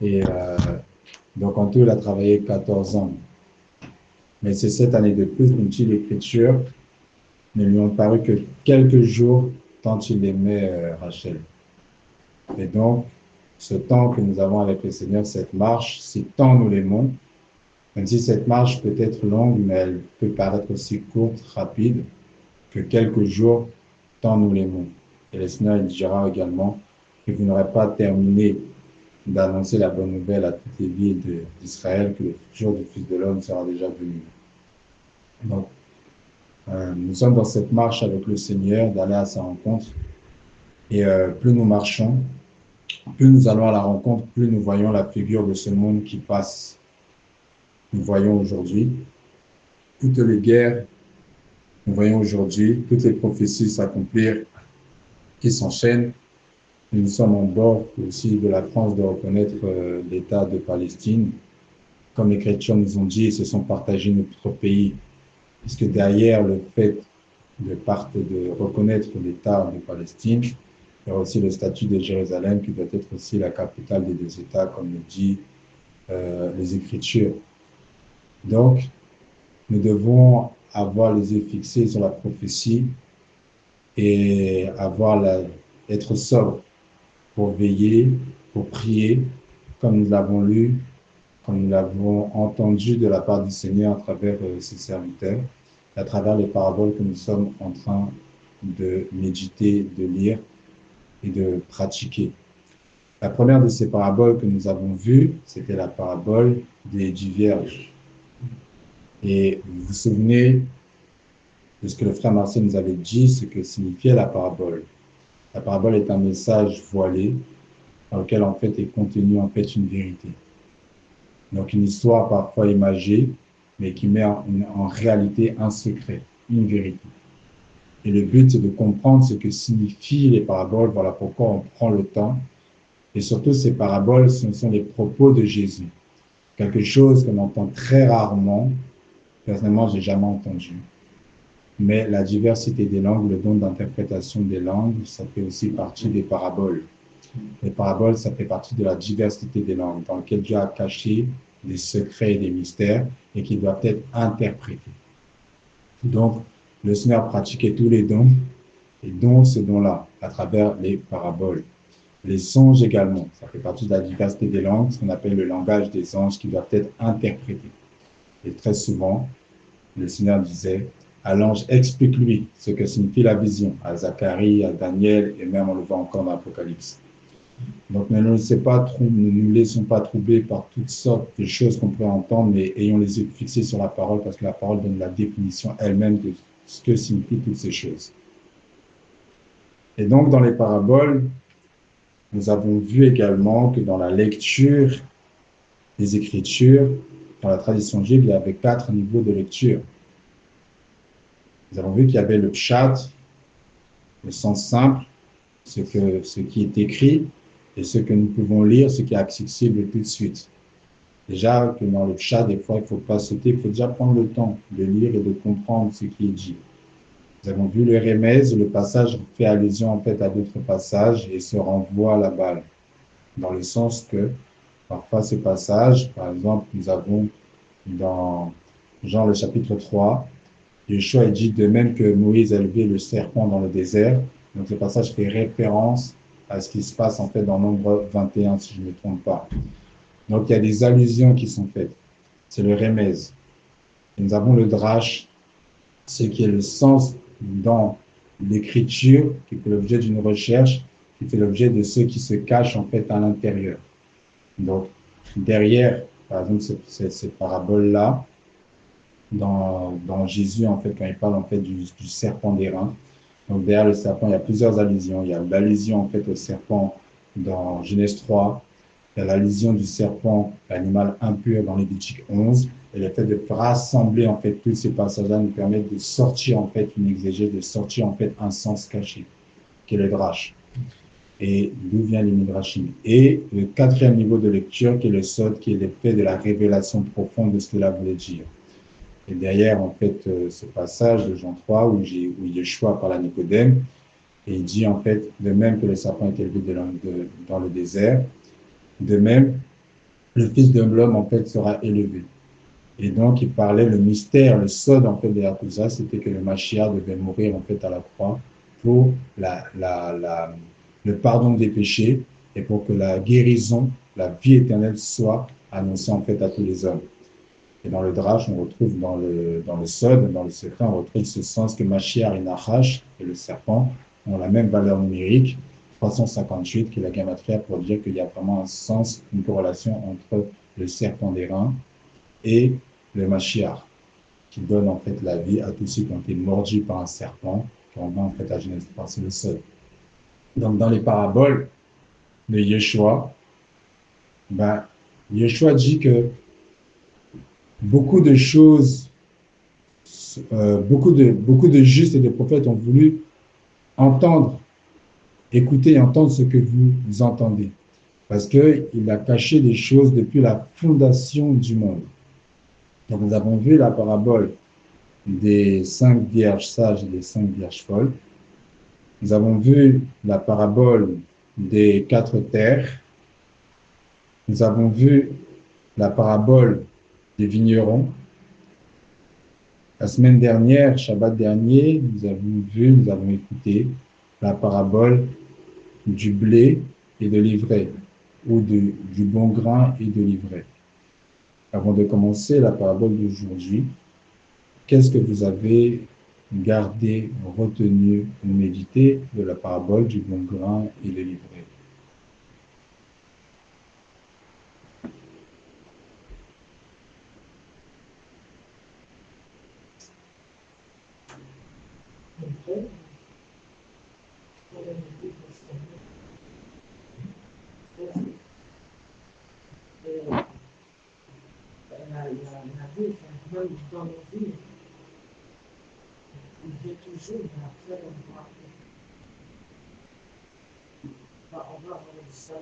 Et donc, en tout, il a travaillé 14 ans. Mais c'est cette année de plus, nous dit l'Écriture, ne lui ont paru que quelques jours tant il aimait Rachel. Et donc, ce temps que nous avons avec le Seigneur, cette marche, si tant nous l'aimons, même si cette marche peut être longue, mais elle peut paraître aussi courte, rapide, que quelques jours, tant nous l'aimons. Et le Seigneur il dira également que vous n'aurez pas terminé d'annoncer la bonne nouvelle à toutes les villes d'Israël, que le jour du Fils de l'homme sera déjà venu. Donc, nous sommes dans cette marche avec le Seigneur, d'aller à sa rencontre. Et plus nous marchons, plus nous allons à la rencontre, plus nous voyons la figure de ce monde qui passe. Nous voyons aujourd'hui toutes les guerres, nous voyons aujourd'hui toutes les prophéties s'accomplir qui s'enchaînent. Nous sommes en bord aussi de la France de reconnaître l'État de Palestine. Comme les chrétiens nous ont dit, ils se sont partagés notre pays. Puisque derrière le fait de reconnaître l'État de Palestine, il y a aussi le statut de Jérusalem qui doit être aussi la capitale des deux États, comme le dit les Écritures. Donc, nous devons avoir les yeux fixés sur la prophétie et être sobres pour veiller, pour prier, comme nous l'avons lu, comme nous l'avons entendu de la part du Seigneur à travers ses serviteurs, à travers les paraboles que nous sommes en train de méditer, de lire et de pratiquer. La première de ces paraboles que nous avons vues, c'était la parabole des 10 vierges. Et vous vous souvenez de ce que le frère Marcel nous avait dit, ce que signifiait la parabole. La parabole est un message voilé dans lequel en fait est contenue en fait une vérité. Donc une histoire parfois imagée, mais qui met en réalité un secret, une vérité. Et le but, c'est de comprendre ce que signifient les paraboles, voilà pourquoi on prend le temps. Et surtout, ces paraboles, ce sont les propos de Jésus. Quelque chose qu'on entend très rarement. Personnellement, je n'ai jamais entendu. Mais la diversité des langues, le don d'interprétation des langues, ça fait aussi partie des paraboles. Les paraboles, ça fait partie de la diversité des langues, dans lequel Dieu a caché des secrets et des mystères et qui doivent être interprétés. Donc, le Seigneur pratiquait tous les dons, et dont ce don-là, à travers les paraboles. Les songes également, ça fait partie de la diversité des langues, ce qu'on appelle le langage des anges qui doivent être interprétés. Et très souvent, le Seigneur disait à l'ange, explique-lui ce que signifie la vision, à Zacharie, à Daniel, et même on le voit encore dans l'Apocalypse. Donc ne nous laissons pas troubler par toutes sortes de choses qu'on peut entendre, mais ayons les yeux fixés sur la parole, parce que la parole donne la définition elle-même de ce que signifient toutes ces choses. Et donc dans les paraboles, nous avons vu également que dans la lecture des Écritures, dans la tradition juive, il y avait 4 niveaux de lecture. Nous avons vu qu'il y avait le pshat, le sens simple, ce qui est écrit, et ce que nous pouvons lire, ce qui est accessible tout de suite. Déjà, que dans le pshat, des fois, il ne faut pas sauter, il faut déjà prendre le temps de lire et de comprendre ce qui est dit. Nous avons vu le remez, le passage fait allusion en fait à d'autres passages et se renvoie à la balle, dans le sens que parfois ces passages, par exemple, nous avons dans Jean le chapitre 3, Yeshua dit de même que Moïse a élevé le serpent dans le désert. Donc le passage fait référence à ce qui se passe en fait dans Nombre 21, si je ne me trompe pas. Donc il y a des allusions qui sont faites. C'est le remez. Nous avons le drash, ce qui est le sens dans l'écriture, qui fait l'objet d'une recherche, qui fait l'objet de ceux qui se cachent en fait à l'intérieur. Donc derrière, par exemple, cette parabole-là, dans Jésus, en fait, quand il parle en fait du serpent d'airain. Donc derrière le serpent, il y a plusieurs allusions. Il y a l'allusion en fait au serpent dans Genèse 3. Il y a l'allusion du serpent, l'animal impur dans Lévitique 11. Et le fait de rassembler en fait tous ces passages-là nous permet de sortir en fait une exégèse, de sortir en fait un sens caché, qui est le drash. Et d'où vient les midrashim. Et le 4e niveau de lecture, qui est le sod, qui est le fait de la révélation profonde de ce que cela voulait dire. Et derrière, en fait, ce passage de Jean 3, où Yeshua parle à Nicodème, Et il dit en fait, de même que le serpent est élevé dans le désert, de même, le Fils de l'homme en fait sera élevé. Et donc, il parlait le mystère, le sod en fait de la Yakuza, c'était que le Mashiach devait mourir en fait à la croix pour le pardon des péchés et pour que la guérison, la vie éternelle soit annoncée en fait à tous les hommes. Et dans le Drash, on retrouve dans le Sod, dans le secret, on retrouve ce sens que Mashiach et Nachash et le serpent ont la même valeur numérique, 358, qui est la gamatria, pour dire qu'il y a vraiment un sens, une corrélation entre le serpent d'airain et le Mashiach, qui donne en fait la vie à tous ceux qui ont été mordus par un serpent, qui en va en fait à Genèse 3, c'est le Sod. Donc dans les paraboles de Yeshua, ben, Yeshua dit que beaucoup de choses, beaucoup de justes et de prophètes ont voulu entendre, écouter et entendre ce que vous entendez. Parce qu'il a caché des choses depuis la fondation du monde. Donc nous avons vu la parabole des 5 vierges sages et des 5 vierges folles. Nous avons vu la parabole des 4 terres. Nous avons vu la parabole des vignerons. La semaine dernière, Shabbat dernier, nous avons écouté la parabole du blé et de l'ivraie, ou du bon grain et de l'ivraie. Avant de commencer la parabole d'aujourd'hui, qu'est-ce que vous avez gardé, retenu ou médité de la parabole du bon grain et de l'ivraie? Dans nos vies, il vient toujours après on va avoir ça,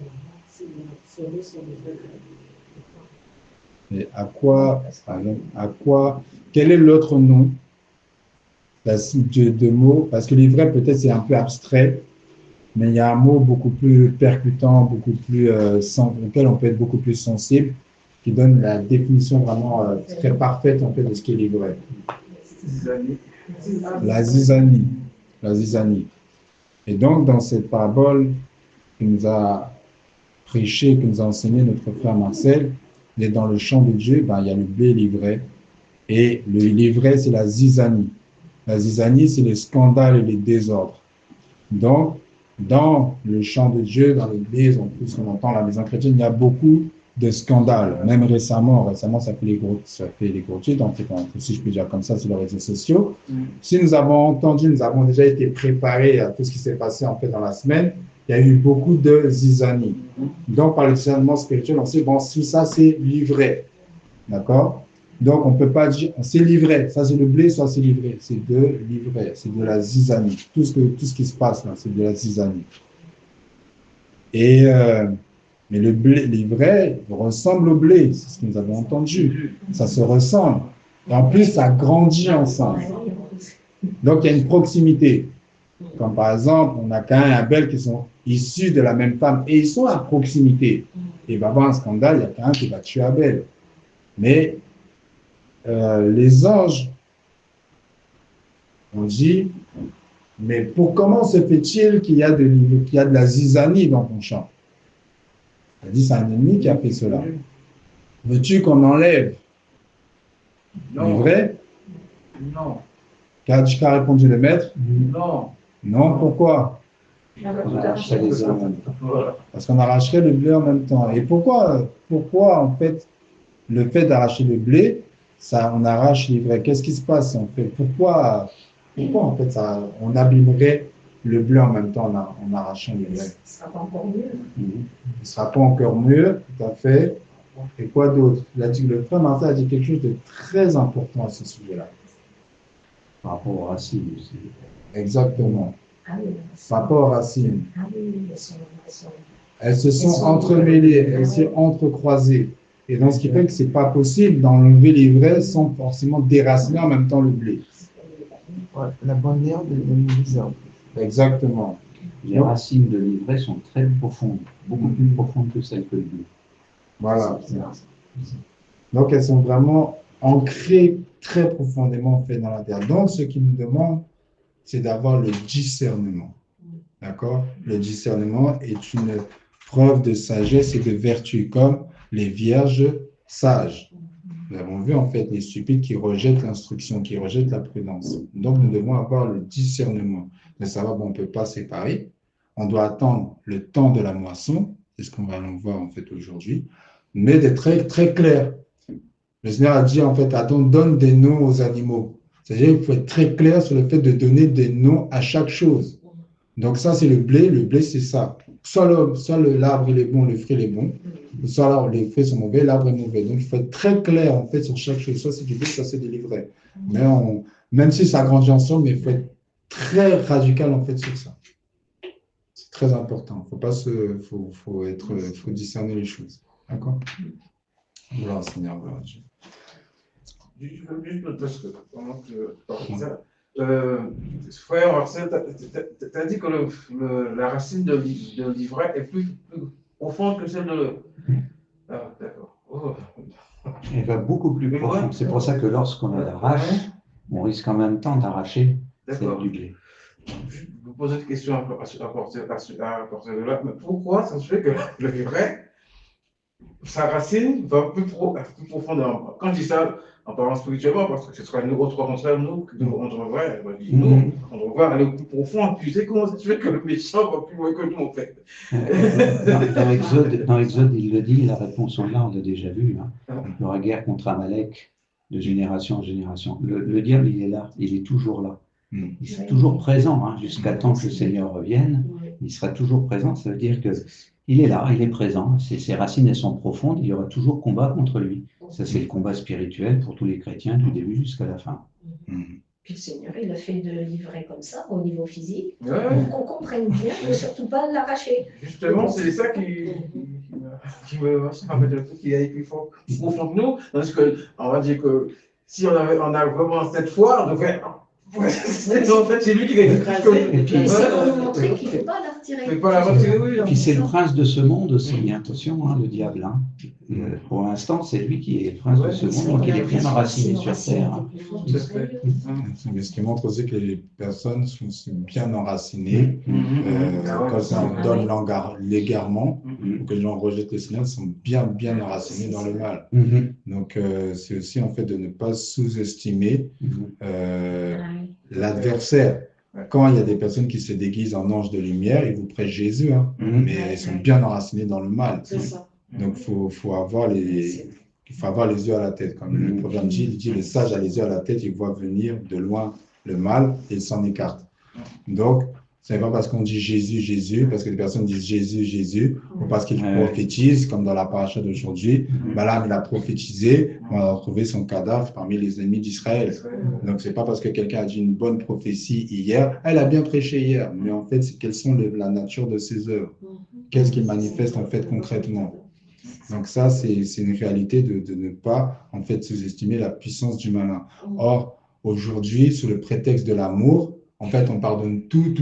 c'est le Et quel est l'autre nom de mots? Parce que l'ivraie, peut-être, c'est un peu abstrait, mais il y a un mot beaucoup plus percutant, beaucoup plus auquel on peut être beaucoup plus sensible, qui donne la définition vraiment très parfaite en fait de ce qu'est l'ivraie. La zizanie. La zizanie. Et donc, dans cette parabole que nous a prêché, que nous a enseigné notre frère Marcel, il est dans le champ de Dieu, ben, il y a le blé et l'ivraie. Et l'ivraie, c'est la zizanie. La zizanie, c'est les scandales et les désordres. Donc, dans le champ de Dieu, dans l'église, en plus on entend la maison chrétienne, il y a beaucoup de scandales. Même récemment ça fait les gros titres, en fait, si je peux dire comme ça, sur les réseaux sociaux. Si nous avons entendu, nous avons déjà été préparés à tout ce qui s'est passé en fait dans la semaine, il y a eu beaucoup de zizanie. Donc, par le discernement spirituel, on sait, bon, si ça c'est l'ivraie, d'accord? Donc, on ne peut pas dire, c'est l'ivraie, ça c'est le blé, ça c'est l'ivraie. C'est de l'ivraie, c'est de la zizanie. Tout ce qui se passe là, c'est de la zizanie. Et, mais le blé, l'ivraie ressemble au blé, c'est ce que nous avons entendu. Ça se ressemble. Et en plus, ça grandit ensemble. Donc, il y a une proximité. Comme par exemple, on a Caïn et Abel qui sont issus de la même femme et ils sont à proximité. Et il va y avoir un scandale, il y a Caïn qui va tuer Abel. Mais les anges ont dit, mais comment se fait-il qu'il y a de la zizanie dans ton champ? Il a dit, c'est un ennemi qui a fait cela. Veux-tu qu'on enlève l'ivraie? Non. Qu'a répondu le maître? Non. Non, pourquoi? Parce qu'on arracherait le blé en même temps. Et pourquoi en fait, le fait d'arracher le blé, ça, on arrache l'ivraie? Qu'est-ce qui se passe en fait? Pourquoi en fait on abîmerait le blé en même temps en arrachant l'ivraie? Ce sera pas encore mieux. Il ne sera pas encore mieux, tout à fait. Et quoi d'autre? Le frère Martin a dit quelque chose de très important à ce sujet-là. Par rapport aux racines aussi. Exactement. Ah oui, Par rapport aux racines. ah oui, Elles se sont entremêlées, elles se sont entrecroisées. Et donc, ce qui fait que ce n'est pas possible d'enlever l'ivraie sans forcément déraciner en même temps le blé. Ouais, la bonne herbe et le mauvais herbe. Exactement. Les racines de l'ivraie sont très profondes, beaucoup plus profondes que celles que le blé. Voilà. Donc, elles sont vraiment ancrées très profondément en fait dans la terre. Donc, ce qui nous demande, c'est d'avoir le discernement. D'accord? Le discernement est une preuve de sagesse et de vertu, comme les vierges sages. Nous avons vu en fait les stupides qui rejettent l'instruction, qui rejettent la prudence. Donc, nous devons avoir le discernement de savoir qu'on ne peut pas séparer. On doit attendre le temps de la moisson, c'est ce qu'on va en voir en fait aujourd'hui, mais d'être très, très clair. Le Seigneur a dit en fait, attends, donne des noms aux animaux. C'est-à-dire qu'il faut être très clair sur le fait de donner des noms à chaque chose. Donc ça, c'est le blé. Le blé, c'est ça. Soit l'arbre, il est bon, le fruit, il est bon. Soit les fruits sont mauvais, l'arbre est mauvais. Donc, il faut être très clair, en fait, sur chaque chose. Soit c'est du blé, soit c'est des livrets. Mais même si ça grandit ensemble, mais il faut être très radical, en fait, sur ça. C'est très important. Faut discerner les choses. D'accord? Voilà, Seigneur, voilà Dieu. Juste parce que pendant que ça, frère Marcel, tu as dit que la racine de l'ivraie est plus profonde que celle de. Ah, d'accord. Oh. Elle va beaucoup plus profond. C'est pour ça que lorsqu'on l'arrache, on risque en même temps d'arracher celle du blé. Je vous pose une question à partir de là. Mais pourquoi ça se fait que le livret, sa racine va plus profondément? Quand je dis ça, en parlant spirituellement, parce que ce sera nous, au contraire, nous, on devrait aller au plus profond. Tu sais comment ça se fait que le méchant va plus loin que nous, en fait? Dans Exode, il le dit, la réponse on l'a, on l'a déjà vu. Hein. Il y aura guerre contre Amalek de génération en génération. Le diable, il est là, il est toujours là. Il sera toujours présent, hein, jusqu'à temps que le Seigneur revienne. Il sera toujours présent, ça veut dire que il est là, il est présent. Ses racines, elles sont profondes. Il y aura toujours combat contre lui. Ça, c'est le combat spirituel pour tous les chrétiens du début jusqu'à la fin. Puis le Seigneur, il a fait de l'ivraie comme ça, au niveau physique, Ouais. pour qu'on comprenne bien, mais surtout pas l'arracher. Justement, c'est ça qui me rappelle le truc qui est plus profond que nous. Parce qu'on va dire que si on a vraiment cette foi, on devrait. En fait, c'est lui qui l'a écrasé. Et puis, c'est pour nous montrer qu'il ne faut pas la retirer. Il ne faut pas la retirer, oui. Et puis c'est le prince de ce monde aussi, attention, hein, le diable. Hein. Pour l'instant, c'est lui qui est le prince de ce monde, donc il est bien enraciné sur terre. Hein. Ce qui montre aussi que les personnes sont bien enracinées. Quand on donne l'égarement, ou que les gens rejettent le Seigneur, ils sont bien enracinés dans le mal. Donc, c'est aussi en fait de ne pas sous-estimer l'adversaire. Quand il y a des personnes qui se déguisent en anges de lumière, ils vous prêchent Jésus, hein, mais ils sont bien enracinés dans le mal. Donc, il faut avoir les yeux à la tête. Comme le proverbe dit, il dit, le sage a les yeux à la tête, il voit venir de loin le mal et il s'en écarte. Donc, ce n'est pas parce qu'on dit Jésus, Jésus, parce que les personnes disent Jésus, Jésus, ou parce qu'ils prophétisent, comme dans la paracha d'aujourd'hui. Balaam, il a prophétisé, on a retrouvé son cadavre parmi les ennemis d'Israël. Donc, ce n'est pas parce que quelqu'un a dit une bonne prophétie hier, elle a bien prêché hier, mais en fait, quelles sont la nature de ses œuvres? Qu'est-ce qu'il manifeste en fait concrètement? Donc ça, c'est une réalité de ne pas en fait sous-estimer la puissance du malin. Or, aujourd'hui, sous le prétexte de l'amour, en fait, on pardonne tout,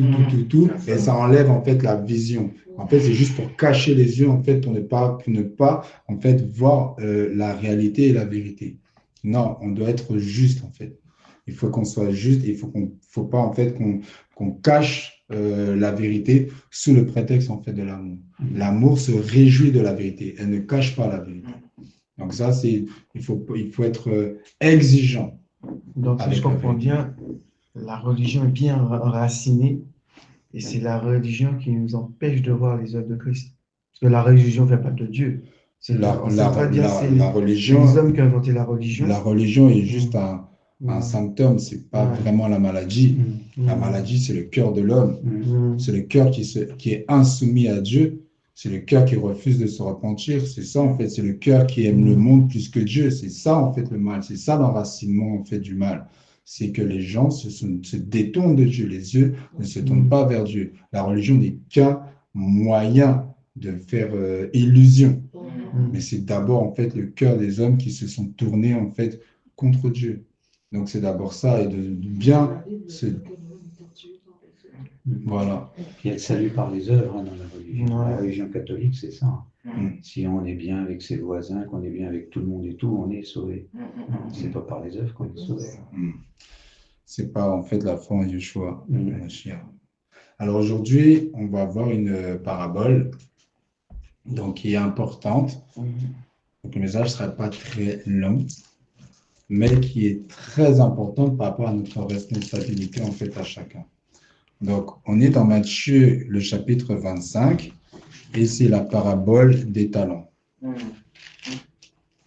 et ça enlève en fait la vision. En fait, c'est juste pour cacher les yeux, en fait, pour ne pas en fait voir la réalité et la vérité. Non, on doit être juste, en fait. Il faut qu'on soit juste, et faut pas en fait qu'on cache la vérité sous le prétexte en fait de l'amour. L'amour se réjouit de la vérité, elle ne cache pas la vérité. Donc ça, il faut être exigeant. Donc si je comprends bien, la religion est bien enracinée et c'est la religion qui nous empêche de voir les œuvres de Christ. Parce que la religion ne vient pas de Dieu. La religion, c'est les hommes qui ont inventé la religion. La religion est juste un symptôme, ce n'est pas vraiment la maladie. La maladie, c'est le cœur de l'homme. C'est le cœur qui est insoumis à Dieu. C'est le cœur qui refuse de se repentir. C'est ça, en fait. C'est le cœur qui aime le monde plus que Dieu. C'est ça, en fait, le mal. C'est ça l'enracinement, en fait, du mal. C'est que les gens se détournent de Dieu. Les yeux ne se tournent pas vers Dieu. La religion n'est qu'un moyen de faire illusion. Mais c'est d'abord, en fait, le cœur des hommes qui se sont tournés, en fait, contre Dieu. Donc, c'est d'abord ça, et de bien se... Voilà. Il y a le salut par les œuvres dans la religion. Ouais. La religion catholique, c'est ça. Mm. Si on est bien avec ses voisins, qu'on est bien avec tout le monde et tout, on est sauvé. C'est pas par les œuvres qu'on est sauvé. C'est pas en fait la foi en Yeshua, Mm. le Mashiach. Alors aujourd'hui, on va voir une parabole donc, qui est importante. Donc, le message ne sera pas très long, mais qui est très importante par rapport à notre responsabilité en fait à chacun. Donc, on est dans Matthieu, le chapitre 25, et c'est la parabole des talents.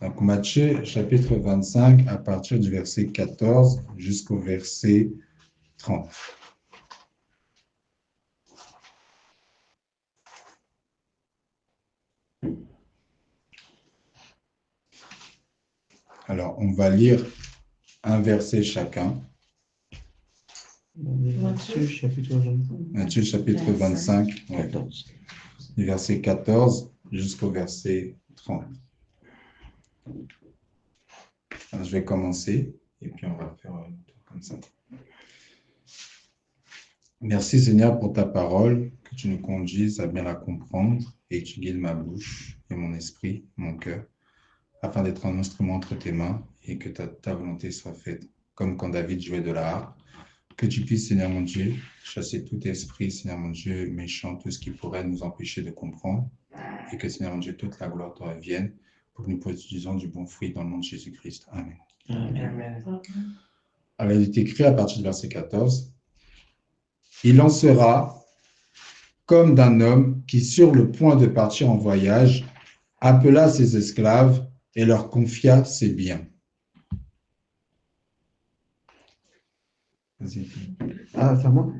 Donc, Matthieu, chapitre 25, à partir du verset 14 jusqu'au verset 30. Alors, on va lire un verset chacun. Matthieu, chapitre 25. Matthieu, chapitre 25, ouais, 14. du verset 14 jusqu'au verset 30. Alors, je vais commencer et puis on va faire comme ça. Merci Seigneur pour ta parole, que tu nous conduises à bien la comprendre et que tu guides ma bouche et mon esprit, mon cœur, afin d'être un instrument entre tes mains et que ta volonté soit faite, comme quand David jouait de la harpe. Que tu puisses, Seigneur mon Dieu, chasser tout esprit, Seigneur mon Dieu, méchant, tout ce qui pourrait nous empêcher de comprendre, et que, Seigneur mon Dieu, toute la gloire te revienne, pour que nous produisions du bon fruit dans le nom de Jésus-Christ. Amen. Amen. Alors, il est écrit à partir du verset 14, « Il en sera comme d'un homme qui, sur le point de partir en voyage, appela ses esclaves et leur confia ses biens. » Vas-y. Ah, c'est à moi.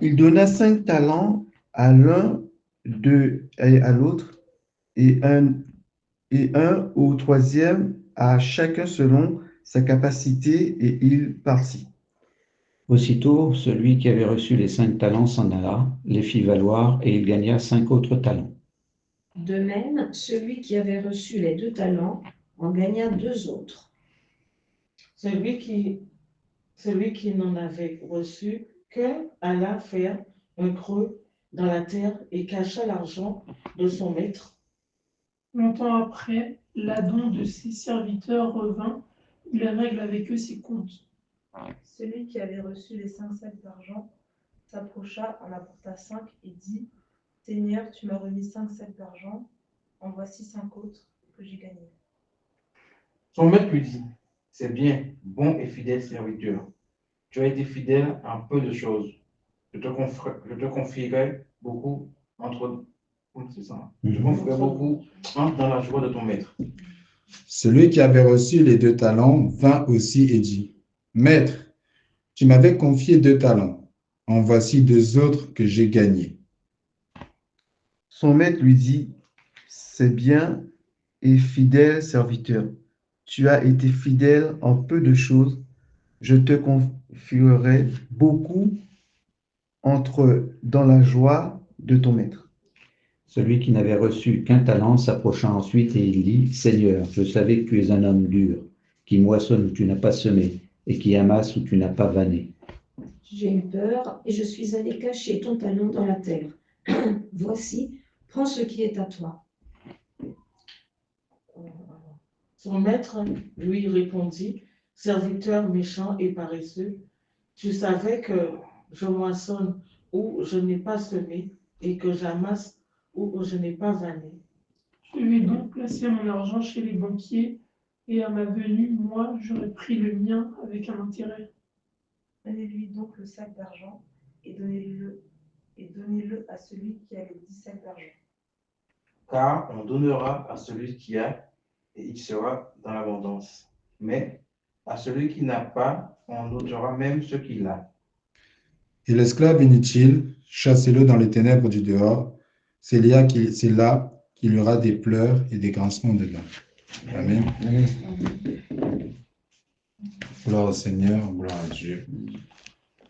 Il donna 5 talents à l'un et à l'autre, et un au troisième, à chacun selon sa capacité, et il partit. Aussitôt, celui qui avait reçu les 5 talents s'en alla, les fit valoir, et il gagna 5 autres talents. De même, celui qui avait reçu les 2 talents en gagna 2 autres. Celui qui n'en avait reçu qu'un alla faire un creux dans la terre et cacha l'argent de son maître. Longtemps après, l'adon de ses serviteurs revint, il règle avec eux ses comptes. Celui qui avait reçu les 5 sacs d'argent s'approcha, en apporta 5 et dit : Seigneur, tu m'as remis 5 sacs d'argent, en voici 5 autres que j'ai gagnés. Son maître lui dit, c'est bien, bon et fidèle serviteur. Tu as été fidèle en peu de choses. Je te confierai beaucoup dans la joie de ton maître. Celui qui avait reçu les 2 talents vint aussi et dit, « Maître, tu m'avais confié 2 talents. En voici 2 autres que j'ai gagnés. » Son maître lui dit : C'est bien et fidèle serviteur. Tu as été fidèle en peu de choses. Je te confierai beaucoup. Entre dans la joie de ton maître. Celui qui n'avait reçu qu'un talent s'approcha ensuite et il dit, « Seigneur, je savais que tu es un homme dur, qui moissonne où tu n'as pas semé, et qui amasse où tu n'as pas vanné. J'ai eu peur et je suis allé cacher ton talent dans la terre. Voici, prends ce qui est à toi. » Son maître lui répondit : Serviteur méchant et paresseux, tu savais que je moissonne où je n'ai pas semé et que j'amasse où je n'ai pas vanné. Je vais donc placer mon argent chez les banquiers, et à ma venue, moi, j'aurais pris le mien avec un intérêt. Donnez-lui donc le sac d'argent et donnez-le à celui qui a les 10 sacs d'argent. Car on donnera à celui qui a, et il sera dans l'abondance. Mais à celui qui n'a pas, on ôtera même ce qu'il a. Et l'esclave inutile, chassez-le dans les ténèbres du dehors. C'est là qu'il y aura des pleurs et des grincements de dents. Amen. Gloire au Seigneur, gloire à Dieu.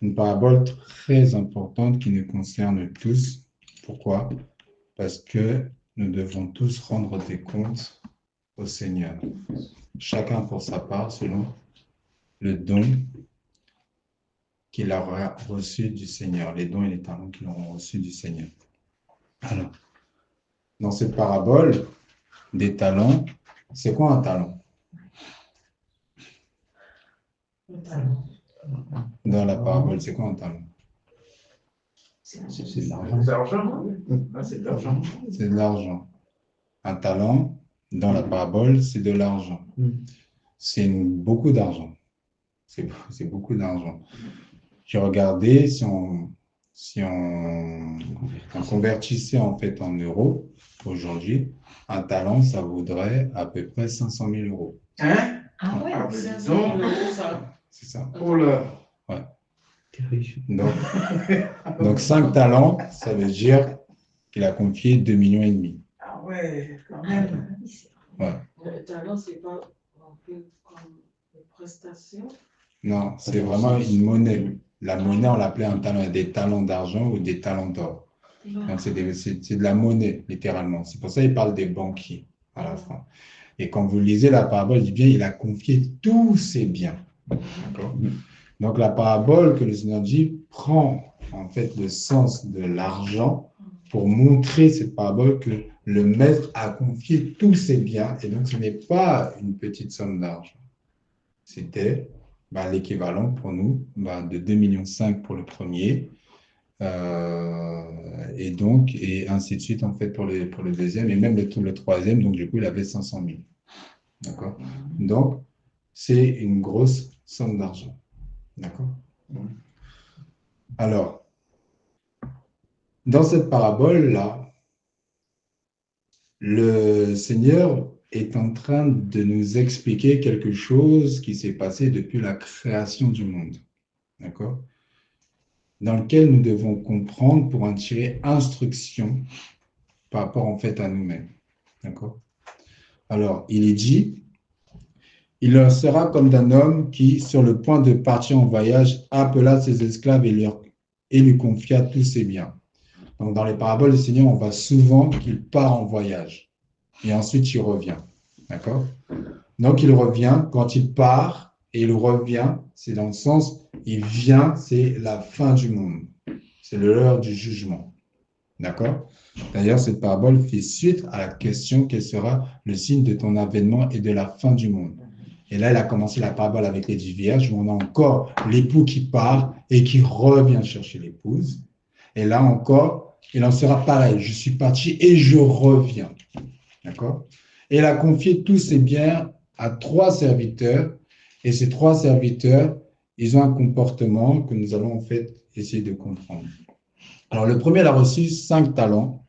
Une parabole très importante qui nous concerne tous. Pourquoi? Parce que nous devons tous rendre des comptes au Seigneur. Chacun pour sa part, selon le don qu'il aura reçus du Seigneur, les dons et les talents qu'ils auront reçus du Seigneur. Alors, dans cette parabole des talents, c'est quoi un talent? Dans la parabole, c'est quoi un talent? C'est de l'argent. C'est de l'argent. C'est de l'argent. C'est de l'argent. Un talent, dans la parabole, c'est de l'argent. C'est beaucoup d'argent. C'est beaucoup d'argent. J'ai regardé, si on convertissait en fait en euros, aujourd'hui, un talent, ça vaudrait à peu près 500 000 euros. Hein? Ah ouais, Ah, c'est dis donc. C'est ça. Oh là. Ouais. T'es riche. Donc 5 talents, ça veut dire qu'il a confié 2,5 millions. Ah ouais, quand même. Ouais. Le talent, c'est pas un peu comme une prestation. Non, c'est vraiment une monnaie. La monnaie, on l'appelait un talent, des talents d'argent ou des talents d'or. Donc, c'est de la monnaie, littéralement. C'est pour ça qu'il parle des banquiers à la fin. Et quand vous lisez la parabole, il dit bien, il a confié tous ses biens. D'accord? Donc, la parabole que le Seigneur dit prend en fait le sens de l'argent pour montrer cette parabole que le maître a confié tous ses biens. Et donc, ce n'est pas une petite somme d'argent. C'était l'équivalent pour nous de 2,5 millions pour le premier. Et ainsi de suite en fait pour le deuxième et même le troisième, donc du coup il avait 500 000. D'accord? Donc c'est une grosse somme d'argent. D'accord? Alors, dans cette parabole-là, le Seigneur est en train de nous expliquer quelque chose qui s'est passé depuis la création du monde. D'accord? Dans lequel nous devons comprendre pour en tirer instruction par rapport en fait à nous-mêmes. D'accord? Alors, il est dit, il leur sera comme d'un homme qui, sur le point de partir en voyage, appela ses esclaves et lui confia tous ses biens. Donc, dans les paraboles du Seigneur, on voit souvent qu'il part en voyage et ensuite il revient. D'accord? Donc, il revient, quand il part et il revient, c'est dans le sens, il vient, c'est la fin du monde. C'est l'heure du jugement. D'accord? D'ailleurs, cette parabole fait suite à la question quel sera le signe de ton avènement et de la fin du monde. Et là, il a commencé la parabole avec les 10 vierges, où on a encore l'époux qui part et qui revient chercher l'épouse. Et là encore, il en sera pareil. Je suis parti et je reviens. D'accord? Et il a confié tous ses biens à 3 serviteurs. Et ces 3 serviteurs, ils ont un comportement que nous allons en fait essayer de comprendre. Alors, le premier, il a reçu 5 talents.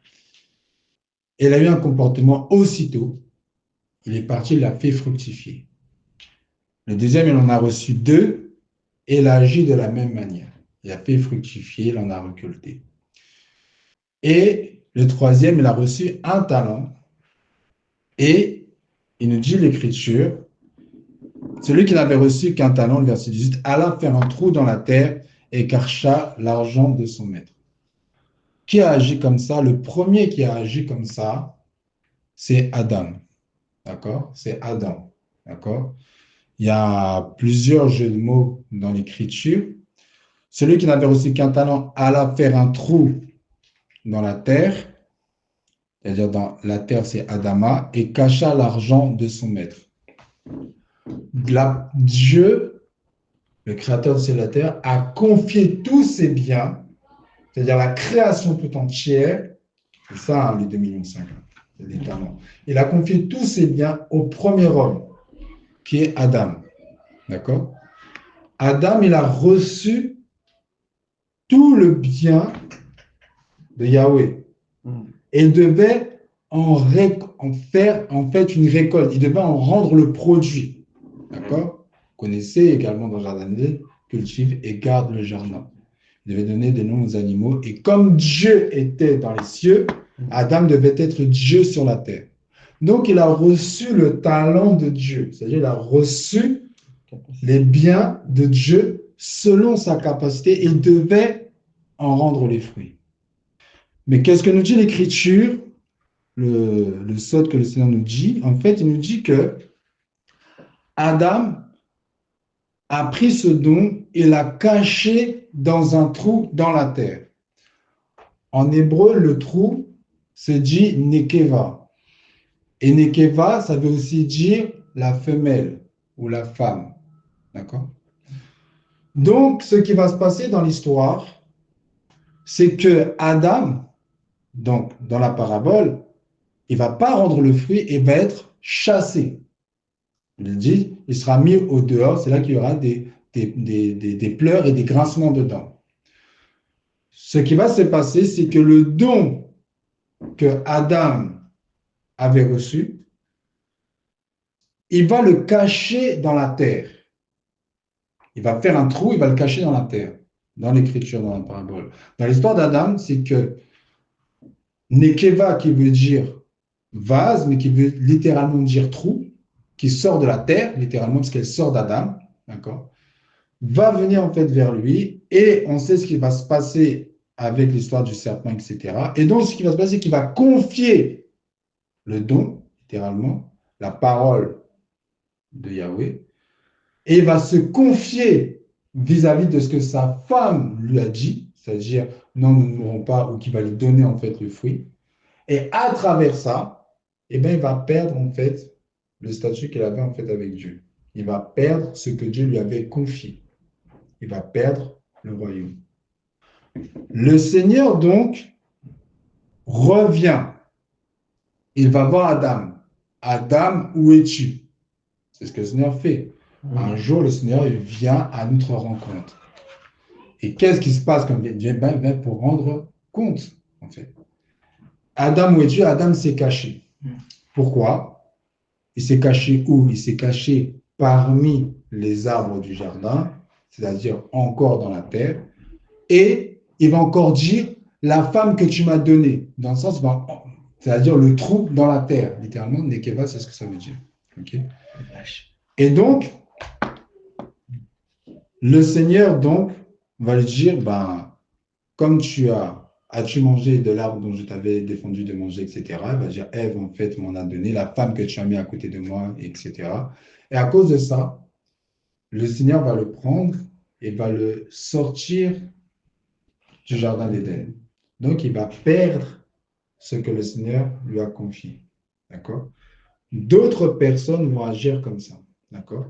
Et il a eu un comportement aussitôt. Il est parti, il l'a fait fructifier. Le deuxième, il en a reçu 2 et il a agi de la même manière. Il a fait fructifier, il en a récolté. Et le troisième, il a reçu 1 talent et il nous dit l'Écriture, celui qui n'avait reçu qu'1 talent, le verset 18, alla faire un trou dans la terre et cacha l'argent de son maître. Qui a agi comme ça? Le premier qui a agi comme ça, c'est Adam. D'accord? C'est Adam. D'accord? Il y a plusieurs jeux de mots dans l'Écriture. Celui qui n'avait reçu qu'1 talent alla faire un trou dans la terre, c'est-à-dire dans la terre, c'est Adama, et cacha l'argent de son maître. Dieu, le créateur de la terre, a confié tous ses biens, c'est-à-dire la création tout entière, c'est ça les 2,5 millions, les talents. Il a confié tous ses biens au premier homme, qui est Adam. D'accord? Adam, il a reçu tout le bien de Yahweh. Et il devait en faire en fait une récolte. Il devait en rendre le produit. D'accord? Vous connaissez également dans le jardin d'Éden, cultive et garde le jardin. Il devait donner des noms aux animaux. Et comme Dieu était dans les cieux, Adam devait être Dieu sur la terre. Donc, il a reçu le talent de Dieu. C'est-à-dire, il a reçu les biens de Dieu selon sa capacité. Il devait en rendre les fruits. Mais qu'est-ce que nous dit l'Écriture? Le sot que le Seigneur nous dit, en fait, il nous dit que Adam a pris ce don et l'a caché dans un trou dans la terre. En hébreu, le trou se dit nekeva. Et nekeva, ça veut aussi dire la femelle ou la femme. D'accord? Donc, ce qui va se passer dans l'histoire, c'est que Adam, donc dans la parabole, il ne va pas rendre le fruit et va être chassé. Il dit, il sera mis au dehors, c'est là qu'il y aura des pleurs et des grincements de dents. Ce qui va se passer, c'est que le don que Adam avait reçu, il va le cacher dans la terre. Il va faire un trou, il va le cacher dans la terre, dans l'écriture, dans la parabole. Dans l'histoire d'Adam, c'est que Nekeva, qui veut dire vase, mais qui veut littéralement dire trou, qui sort de la terre, littéralement, parce qu'elle sort d'Adam, d'accord, va venir en fait vers lui, et on sait ce qui va se passer avec l'histoire du serpent, etc. Et donc, ce qui va se passer, c'est qu'il va confier le don, littéralement, la parole de Yahweh, et il va se confier vis-à-vis de ce que sa femme lui a dit, c'est-à-dire, non, nous ne mourrons pas, ou qu'il va lui donner en fait le fruit. Et à travers ça, eh bien, il va perdre en fait le statut qu'il avait en fait avec Dieu. Il va perdre ce que Dieu lui avait confié. Il va perdre le royaume. Le Seigneur donc revient. Il va voir Adam. Adam, où es-tu? C'est ce que le Seigneur fait. Un jour, le Seigneur il vient à notre rencontre. Et qu'est-ce qui se passe quand Dieu vient pour rendre compte, en fait? Adam, où es-tu? Adam s'est caché. Pourquoi? Il s'est caché où? Il s'est caché parmi les arbres du jardin, c'est-à-dire encore dans la terre. Et il va encore dire la femme que tu m'as donnée, dans le sens, c'est-à-dire le trou dans la terre. Littéralement, Nekeva, c'est ce que ça veut dire. Okay? Et donc, le Seigneur donc va lui dire, comme as-tu mangé de l'arbre dont je t'avais défendu de manger, etc. Il va dire, Ève, en fait, m'en a donné, la femme que tu as mis à côté de moi, etc. Et à cause de ça, le Seigneur va le prendre et va le sortir du jardin d'Éden. Donc, il va perdre ce que le Seigneur lui a confié. D'accord? D'autres personnes vont agir comme ça. D'accord?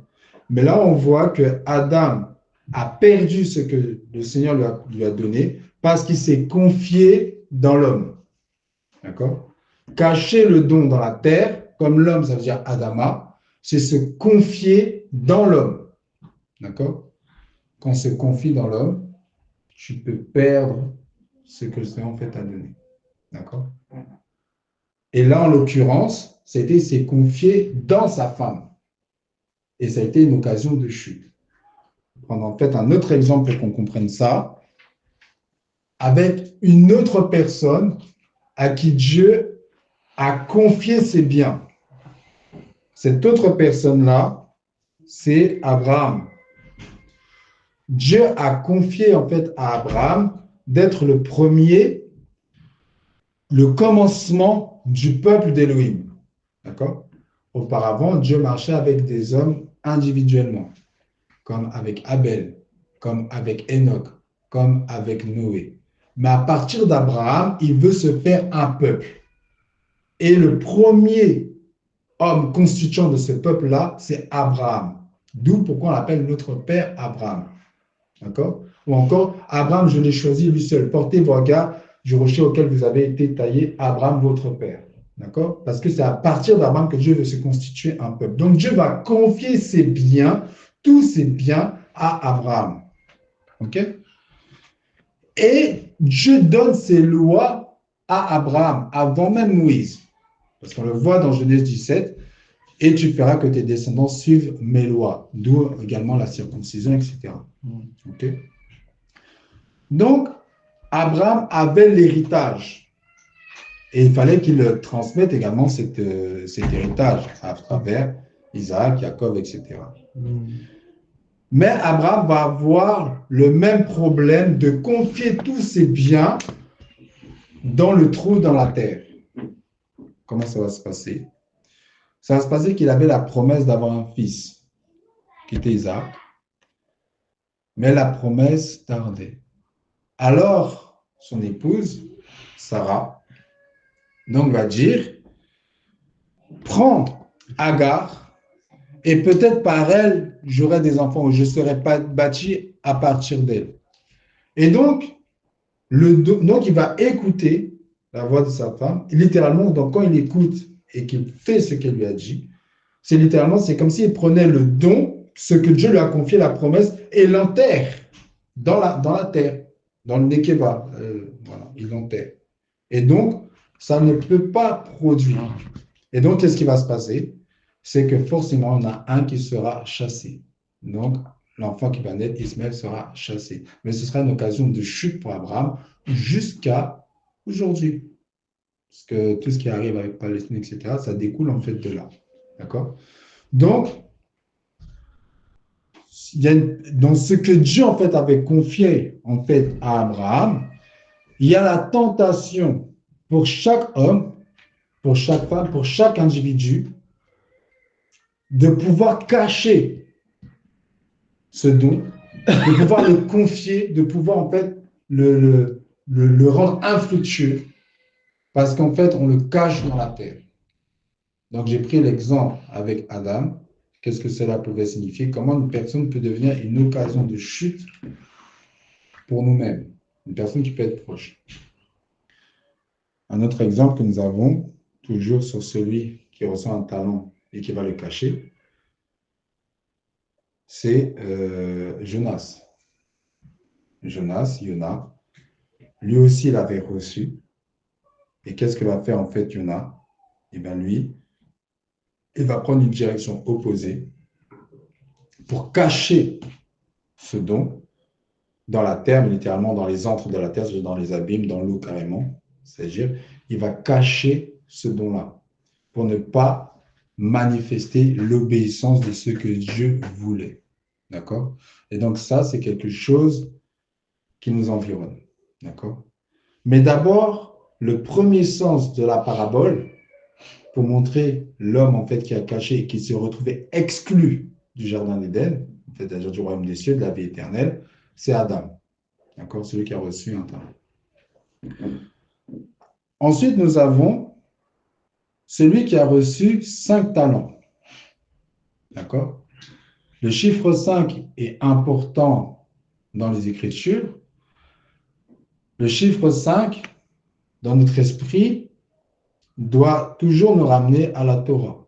Mais là, on voit que Adam a perdu ce que le Seigneur lui a donné parce qu'il s'est confié dans l'homme. D'accord? Cacher le don dans la terre, comme l'homme, ça veut dire Adama, c'est se confier dans l'homme. D'accord? Quand on se confie dans l'homme, tu peux perdre ce que le Seigneur en fait t'a donné. D'accord? Et là, en l'occurrence, c'est confié dans sa femme. Et ça a été une occasion de chute. Prendre en fait un autre exemple pour qu'on comprenne ça, avec une autre personne à qui Dieu a confié ses biens. Cette autre personne-là, c'est Abraham. Dieu a confié en fait à Abraham d'être le premier, le commencement du peuple d'Élohim. D'accord? Auparavant, Dieu marchait avec des hommes individuellement, comme avec Abel, comme avec Enoch, comme avec Noé. Mais à partir d'Abraham, il veut se faire un peuple. Et le premier homme constituant de ce peuple-là, c'est Abraham. D'où pourquoi on l'appelle notre père Abraham. D'accord? Ou encore, Abraham, je l'ai choisi lui seul. Portez vos regards du rocher auquel vous avez été taillé, Abraham, votre père. D'accord? Parce que c'est à partir d'Abraham que Dieu veut se constituer un peuple. Donc Dieu va confier ses biens, tous ses biens, à Abraham. OK? Et Dieu donne ses lois à Abraham, avant même Moïse. Parce qu'on le voit dans Genèse 17, et tu feras que tes descendants suivent mes lois, d'où également la circoncision, etc. OK? Donc, Abraham avait l'héritage. Et il fallait qu'il transmette également cet héritage à travers Isaac, Jacob, etc. Mais Abraham va avoir le même problème de confier tous ses biens dans le trou dans la terre. Comment ça va se passer? Ça va se passer qu'il avait la promesse d'avoir un fils, qui était Isaac. mais la promesse tardait. Alors, son épouse, Sarah, donc va dire, prends Agar, et peut-être par elle, j'aurai des enfants, ou je ne serai pas bâti à partir d'elle. Et donc, donc, il va écouter la voix de sa femme. Et littéralement, donc, quand il écoute et qu'il fait ce qu'elle lui a dit, c'est littéralement, c'est comme s'il prenait le don, ce que Dieu lui a confié, la promesse, et l'enterre dans la terre, dans le Nekeva. Voilà, il l'enterre. Et donc, ça ne peut pas produire. Et donc, qu'est-ce qui va se passer? C'est que forcément, on a un qui sera chassé. Donc, l'enfant qui va naître, Ismaël, sera chassé. Mais ce sera une occasion de chute pour Abraham jusqu'à aujourd'hui. Parce que tout ce qui arrive avec Palestine, etc., ça découle en fait de là. D'accord? Donc, dans ce que Dieu en fait avait confié en fait à Abraham, il y a la tentation pour chaque homme, pour chaque femme, pour chaque individu, de pouvoir cacher ce don, de pouvoir le confier, de pouvoir en fait le rendre infructueux, parce qu'en fait, on le cache dans la terre. Donc, j'ai pris l'exemple avec Adam. Qu'est-ce que cela pouvait signifier? Comment une personne peut devenir une occasion de chute pour nous-mêmes, une personne qui peut être proche. Un autre exemple que nous avons, toujours sur celui qui reçoit un talent et qui va le cacher, c'est Jonas. Yona, lui aussi l'avait reçu. Et qu'est-ce que va faire en fait Yona? Eh bien lui, il va prendre une direction opposée pour cacher ce don dans la terre, mais littéralement dans les antres de la terre, dans les abîmes, dans l'eau carrément. C'est-à-dire, il va cacher ce don-là pour ne pas manifester l'obéissance de ce que Dieu voulait. D'accord? Et donc ça, c'est quelque chose qui nous environne. D'accord? Mais d'abord, le premier sens de la parabole, pour montrer l'homme en fait qui a caché et qui se retrouvait exclu du jardin d'Éden, en fait, c'est-à-dire du royaume des cieux, de la vie éternelle, c'est Adam. D'accord? Celui qui a reçu un talent. Ensuite, nous avons celui qui a reçu 5 talents. D'accord? Le chiffre 5 est important dans les Écritures. Le chiffre 5, dans notre esprit, doit toujours nous ramener à la Torah.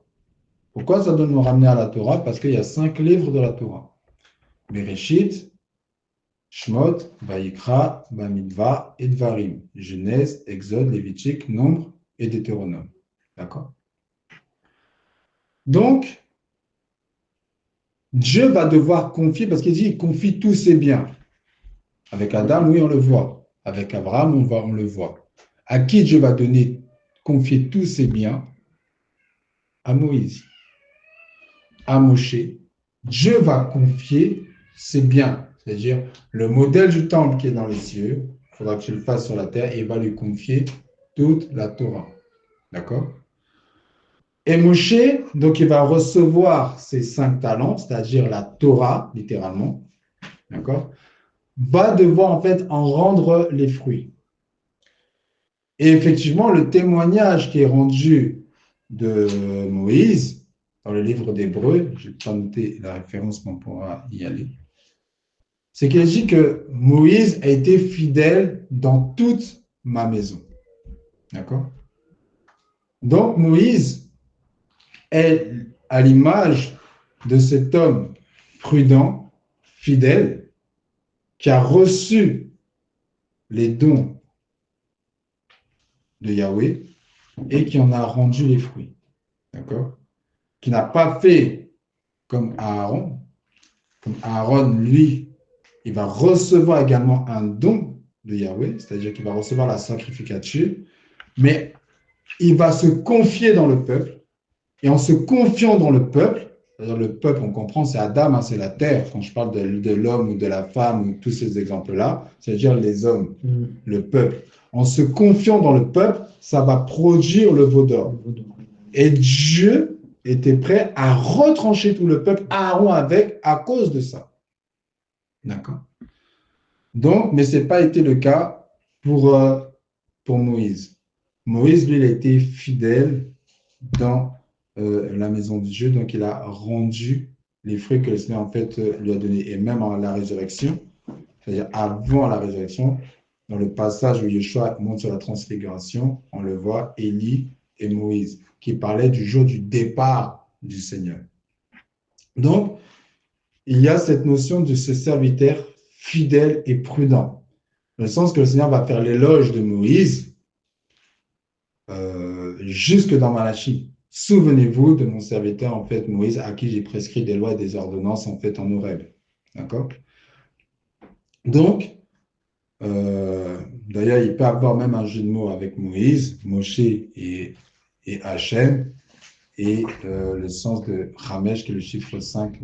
Pourquoi ça doit nous ramener à la Torah? Parce qu'il y a 5 livres de la Torah. Bereshit, Shmot, Vayikra, Bamidva et Dvarim. Genèse, Exode, Lévitique, Nombre et Deutéronome. D'accord? Donc, Dieu va devoir confier, parce qu'il dit, il confie tous ses biens. Avec Adam, oui, on le voit. Avec Abraham, on le voit. À qui Dieu va confier tous ses biens? À Moïse. À Moshe. Dieu va confier ses biens. C'est-à-dire, le modèle du temple qui est dans les cieux, il faudra que tu le fasses sur la terre, et il va lui confier toute la Torah. D'accord? Et Moshe, donc il va recevoir ses 5 talents, c'est-à-dire la Torah, littéralement, d'accord, va devoir en fait en rendre les fruits. Et effectivement, le témoignage qui est rendu de Moïse, dans le livre d'Hébreux, je n'ai pas noté la référence, mais on pourra y aller, c'est qu'il dit que Moïse a été fidèle dans toute ma maison. D'accord? Donc Moïse est à l'image de cet homme prudent, fidèle, qui a reçu les dons de Yahweh et qui en a rendu les fruits. D'accord? Qui n'a pas fait comme Aaron. Comme Aaron, lui, il va recevoir également un don de Yahweh, c'est-à-dire qu'il va recevoir la sacrificature, mais il va se confier dans le peuple. Et en se confiant dans le peuple, c'est-à-dire le peuple, on comprend, c'est Adam, hein, c'est la terre. Quand je parle de l'homme ou de la femme ou tous ces exemples-là, c'est-à-dire les hommes, le peuple. En se confiant dans le peuple, ça va produire le veau d'or. Et Dieu était prêt à retrancher tout le peuple, Aaron avec, à cause de ça. D'accord. Donc, mais ce n'a pas été le cas pour Moïse. Moïse, lui, il a été fidèle dans la maison de Dieu, donc il a rendu les fruits que le Seigneur, en fait, lui a donnés. Et même à la résurrection, c'est-à-dire avant la résurrection, dans le passage où Yeshua monte sur la transfiguration, on le voit, Élie et Moïse, qui parlaient du jour du départ du Seigneur. Donc, il y a cette notion de ce serviteur fidèle et prudent, dans le sens que le Seigneur va faire l'éloge de Moïse jusque dans Malachie. Souvenez-vous de mon serviteur, en fait, Moïse, à qui j'ai prescrit des lois et des ordonnances, en fait, en Horeb. D'accord? Donc, d'ailleurs, il peut avoir même un jeu de mots avec Moïse, Moshe et Hachem, et le sens de Ramesh, qui est le chiffre 5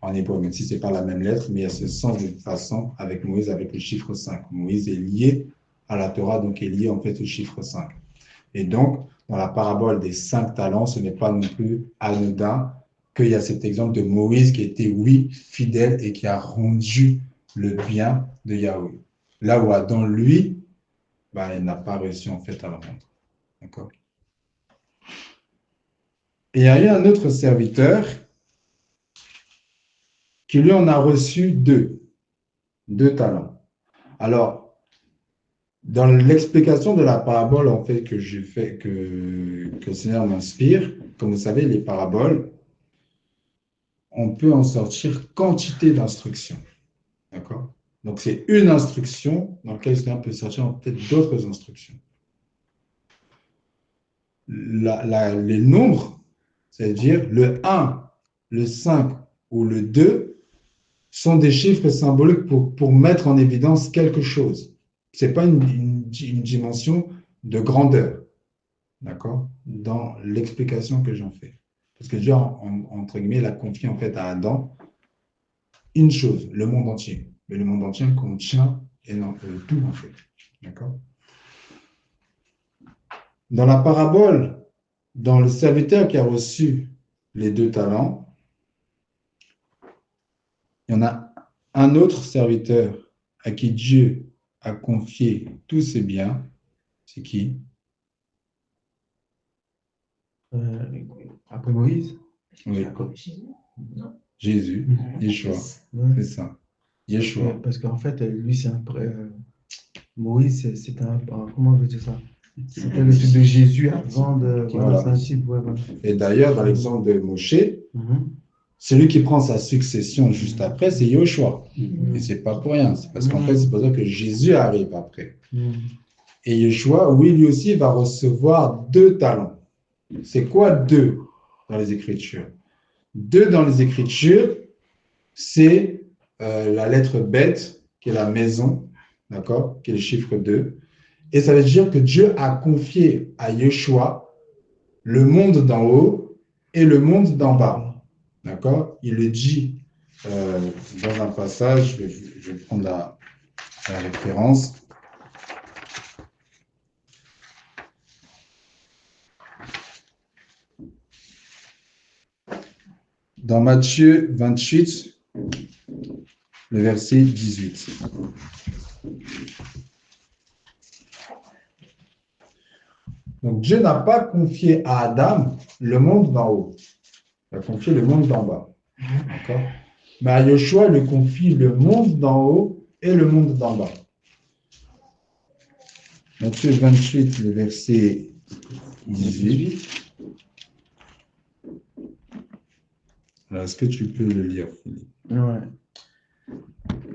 en hébreu, même si ce n'est pas la même lettre, mais il y a ce sens de façon avec Moïse, avec le chiffre 5. Moïse est lié à la Torah, donc est lié en fait au chiffre 5. Et donc, dans la parabole des 5 talents, ce n'est pas non plus anodin qu'il y a cet exemple de Moïse qui était, oui, fidèle et qui a rendu le bien de Yahweh. Là où Adam, lui, il n'a pas réussi en fait à le rendre. D'accord? Et il y a eu un autre serviteur qui lui en a reçu deux talents. Alors, dans l'explication de la parabole en fait que j'ai fait, que le Seigneur m'inspire, comme vous savez, les paraboles, on peut en sortir quantité d'instructions. D'accord? Donc, c'est une instruction dans laquelle le Seigneur peut sortir en fait d'autres instructions. Les nombres, c'est-à-dire le 1, le 5 ou le 2, sont des chiffres symboliques pour mettre en évidence quelque chose. Ce n'est pas une dimension de grandeur, d'accord, dans l'explication que j'en fais. Parce que Dieu, entre guillemets, il a confié en fait à Adam une chose, le monde entier. Mais le monde entier contient tout en fait, d'accord. Dans la parabole, dans le serviteur qui a reçu les 2 talents, il y en a un autre serviteur à qui Dieu a confié tous ses biens. C'est qui? Après Moïse? Oui. Jésus, Yeshua. C'est ça. Yeshua. Parce qu'en fait, lui, c'est un... Moïse, c'est un... Comment je veux dire ça? C'était le type de Jésus avant de... Voilà. C'est un type, voilà. Et d'ailleurs, dans l'exemple de Moshe, celui qui prend sa succession juste après, c'est Yoshua. Et ce n'est pas pour rien. C'est parce qu'en fait, c'est pour ça que Jésus arrive après. Et Yoshua, oui, lui aussi, va recevoir 2 talents. C'est quoi 2 dans les Écritures? 2 dans les Écritures, c'est la lettre bête, qui est la maison, d'accord, qui est le chiffre 2. Et ça veut dire que Dieu a confié à Yoshua le monde d'en haut et le monde d'en bas. D'accord? Il le dit dans un passage, je vais prendre la référence. Dans Matthieu 28, le verset 18. Donc Dieu n'a pas confié à Adam le monde d'en haut. Il a confié le monde d'en bas. D'accord? Mais à Yoshua, il lui confie le monde d'en haut et le monde d'en bas. Matthieu 28, le verset 18. Alors, est-ce que tu peux le lire, Philippe? Ouais.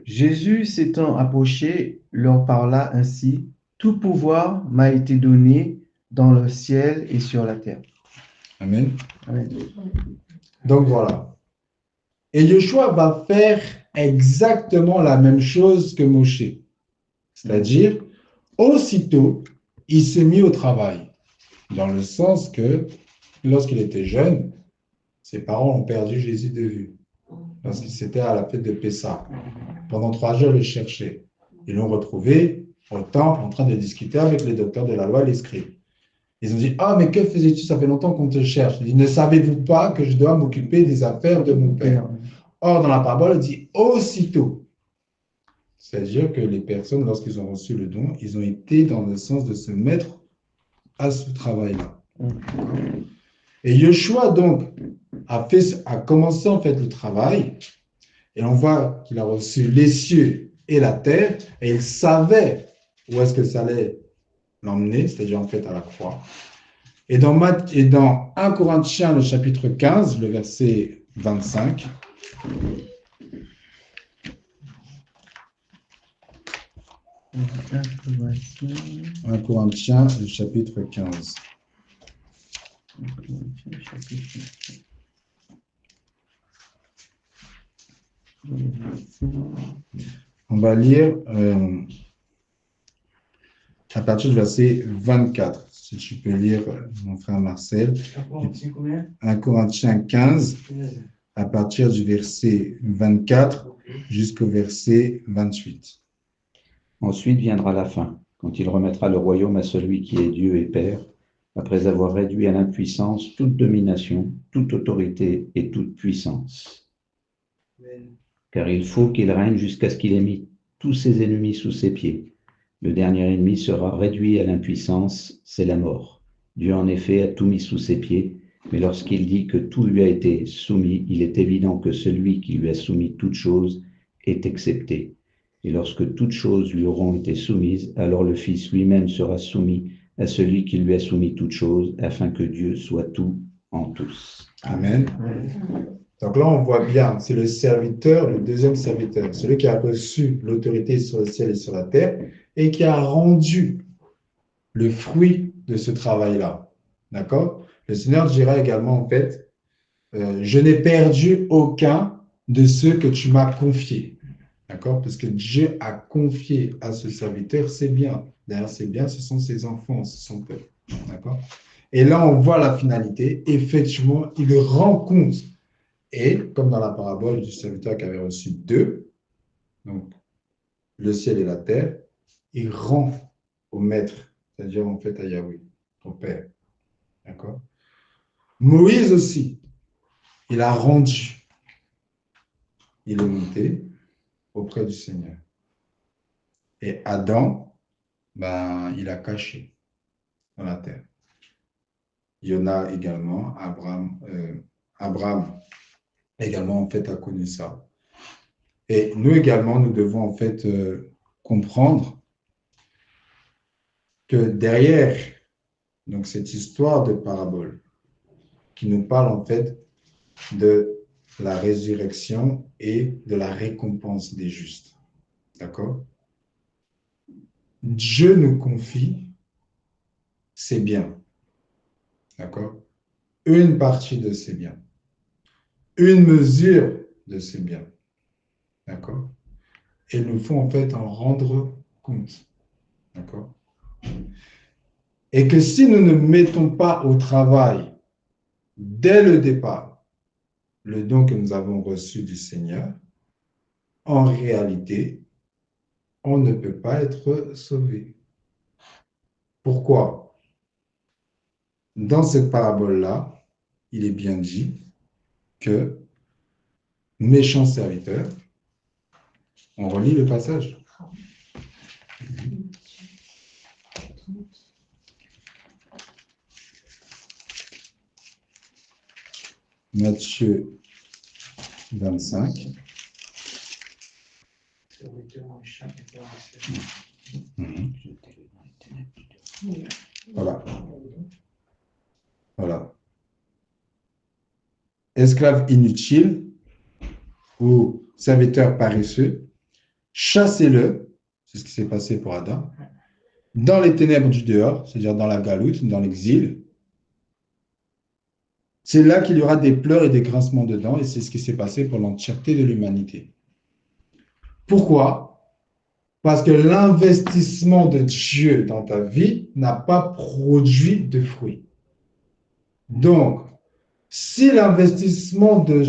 Jésus s'étant approché, leur parla ainsi: tout pouvoir m'a été donné dans le ciel et sur la terre. Amen. Amen. Donc voilà. Et Yoshua va faire exactement la même chose que Moshe. C'est-à-dire, aussitôt, il s'est mis au travail. Dans le sens que, lorsqu'il était jeune, ses parents ont perdu Jésus de vue. Parce qu'il était à la fête de Pessah. Pendant 3 jours, ils le cherchaient. Ils l'ont retrouvé au temple en train de discuter avec les docteurs de la loi et les scribes. Ils ont dit: ah, mais que faisais-tu? Ça fait longtemps qu'on te cherche. Il dit: ne savez-vous pas que je dois m'occuper des affaires de mon père? Or, dans la parabole, il dit aussitôt. C'est-à-dire que les personnes, lorsqu'ils ont reçu le don, ils ont été dans le sens de se mettre à ce travail-là. Et Yeshua, donc, a commencé en fait le travail, et on voit qu'il a reçu les cieux et la terre, et il savait où est-ce que ça allait l'emmener, c'est-à-dire en fait à la croix. Et dans 1 Corinthiens, le chapitre 15, le verset 25, 1 Corinthiens, le chapitre 15. On va lire à partir du verset 24. Si tu peux lire, mon frère Marcel. 1 Corinthiens 15, à partir du verset 24 jusqu'au verset 28. Ensuite viendra la fin, quand il remettra le royaume à celui qui est Dieu et Père, après avoir réduit à l'impuissance toute domination, toute autorité et toute puissance. Car il faut qu'il règne jusqu'à ce qu'il ait mis tous ses ennemis sous ses pieds. Le dernier ennemi sera réduit à l'impuissance, c'est la mort. Dieu en effet a tout mis sous ses pieds, mais lorsqu'il dit que tout lui a été soumis, il est évident que celui qui lui a soumis toutes choses est excepté. Et lorsque toutes choses lui auront été soumises, alors le Fils lui-même sera soumis à celui qui lui a soumis toutes choses, afin que Dieu soit tout en tous. Amen. Donc là, on voit bien, c'est le serviteur, le deuxième serviteur, celui qui a reçu l'autorité sur le ciel et sur la terre et qui a rendu le fruit de ce travail-là. D'accord? Le Seigneur dira également, en fait, je n'ai perdu aucun de ceux que tu m'as confiés. D'accord? Parce que Dieu a confié à ce serviteur ses biens. D'ailleurs, ses biens, ce sont ses enfants, ce sont eux. D'accord? Et là, on voit la finalité. Effectivement, il rend compte. Et comme dans la parabole du serviteur qui avait reçu 2, donc le ciel et la terre, il rend au maître, c'est-à-dire en fait à Yahweh, au Père. D'accord? Moïse aussi, il a rendu. Il est monté auprès du Seigneur. Et Adam, il a caché dans la terre. Yona également, Abraham également en fait a connu ça. Et nous également, nous devons en fait comprendre que derrière donc cette histoire de parabole qui nous parle en fait de la résurrection et de la récompense des justes. D'accord? Dieu nous confie ses biens. D'accord? Une partie de ses biens. Une mesure de ses biens. D'accord? Et il nous faut en fait en rendre compte. D'accord? Et que si nous ne mettons pas au travail dès le départ le don que nous avons reçu du Seigneur, en réalité, on ne peut pas être sauvé. Pourquoi? Dans cette parabole-là, il est bien dit que méchant serviteur, on relit le passage. Matthieu 25. Voilà. Voilà. Esclave inutile ou serviteur paresseux, chassez-le, c'est ce qui s'est passé pour Adam, dans les ténèbres du dehors, c'est-à-dire dans la galoute, dans l'exil. C'est là qu'il y aura des pleurs et des grincements de dents, et c'est ce qui s'est passé pour l'entièreté de l'humanité. Pourquoi? Parce que l'investissement de Dieu dans ta vie n'a pas produit de fruits. Donc, si l'investissement de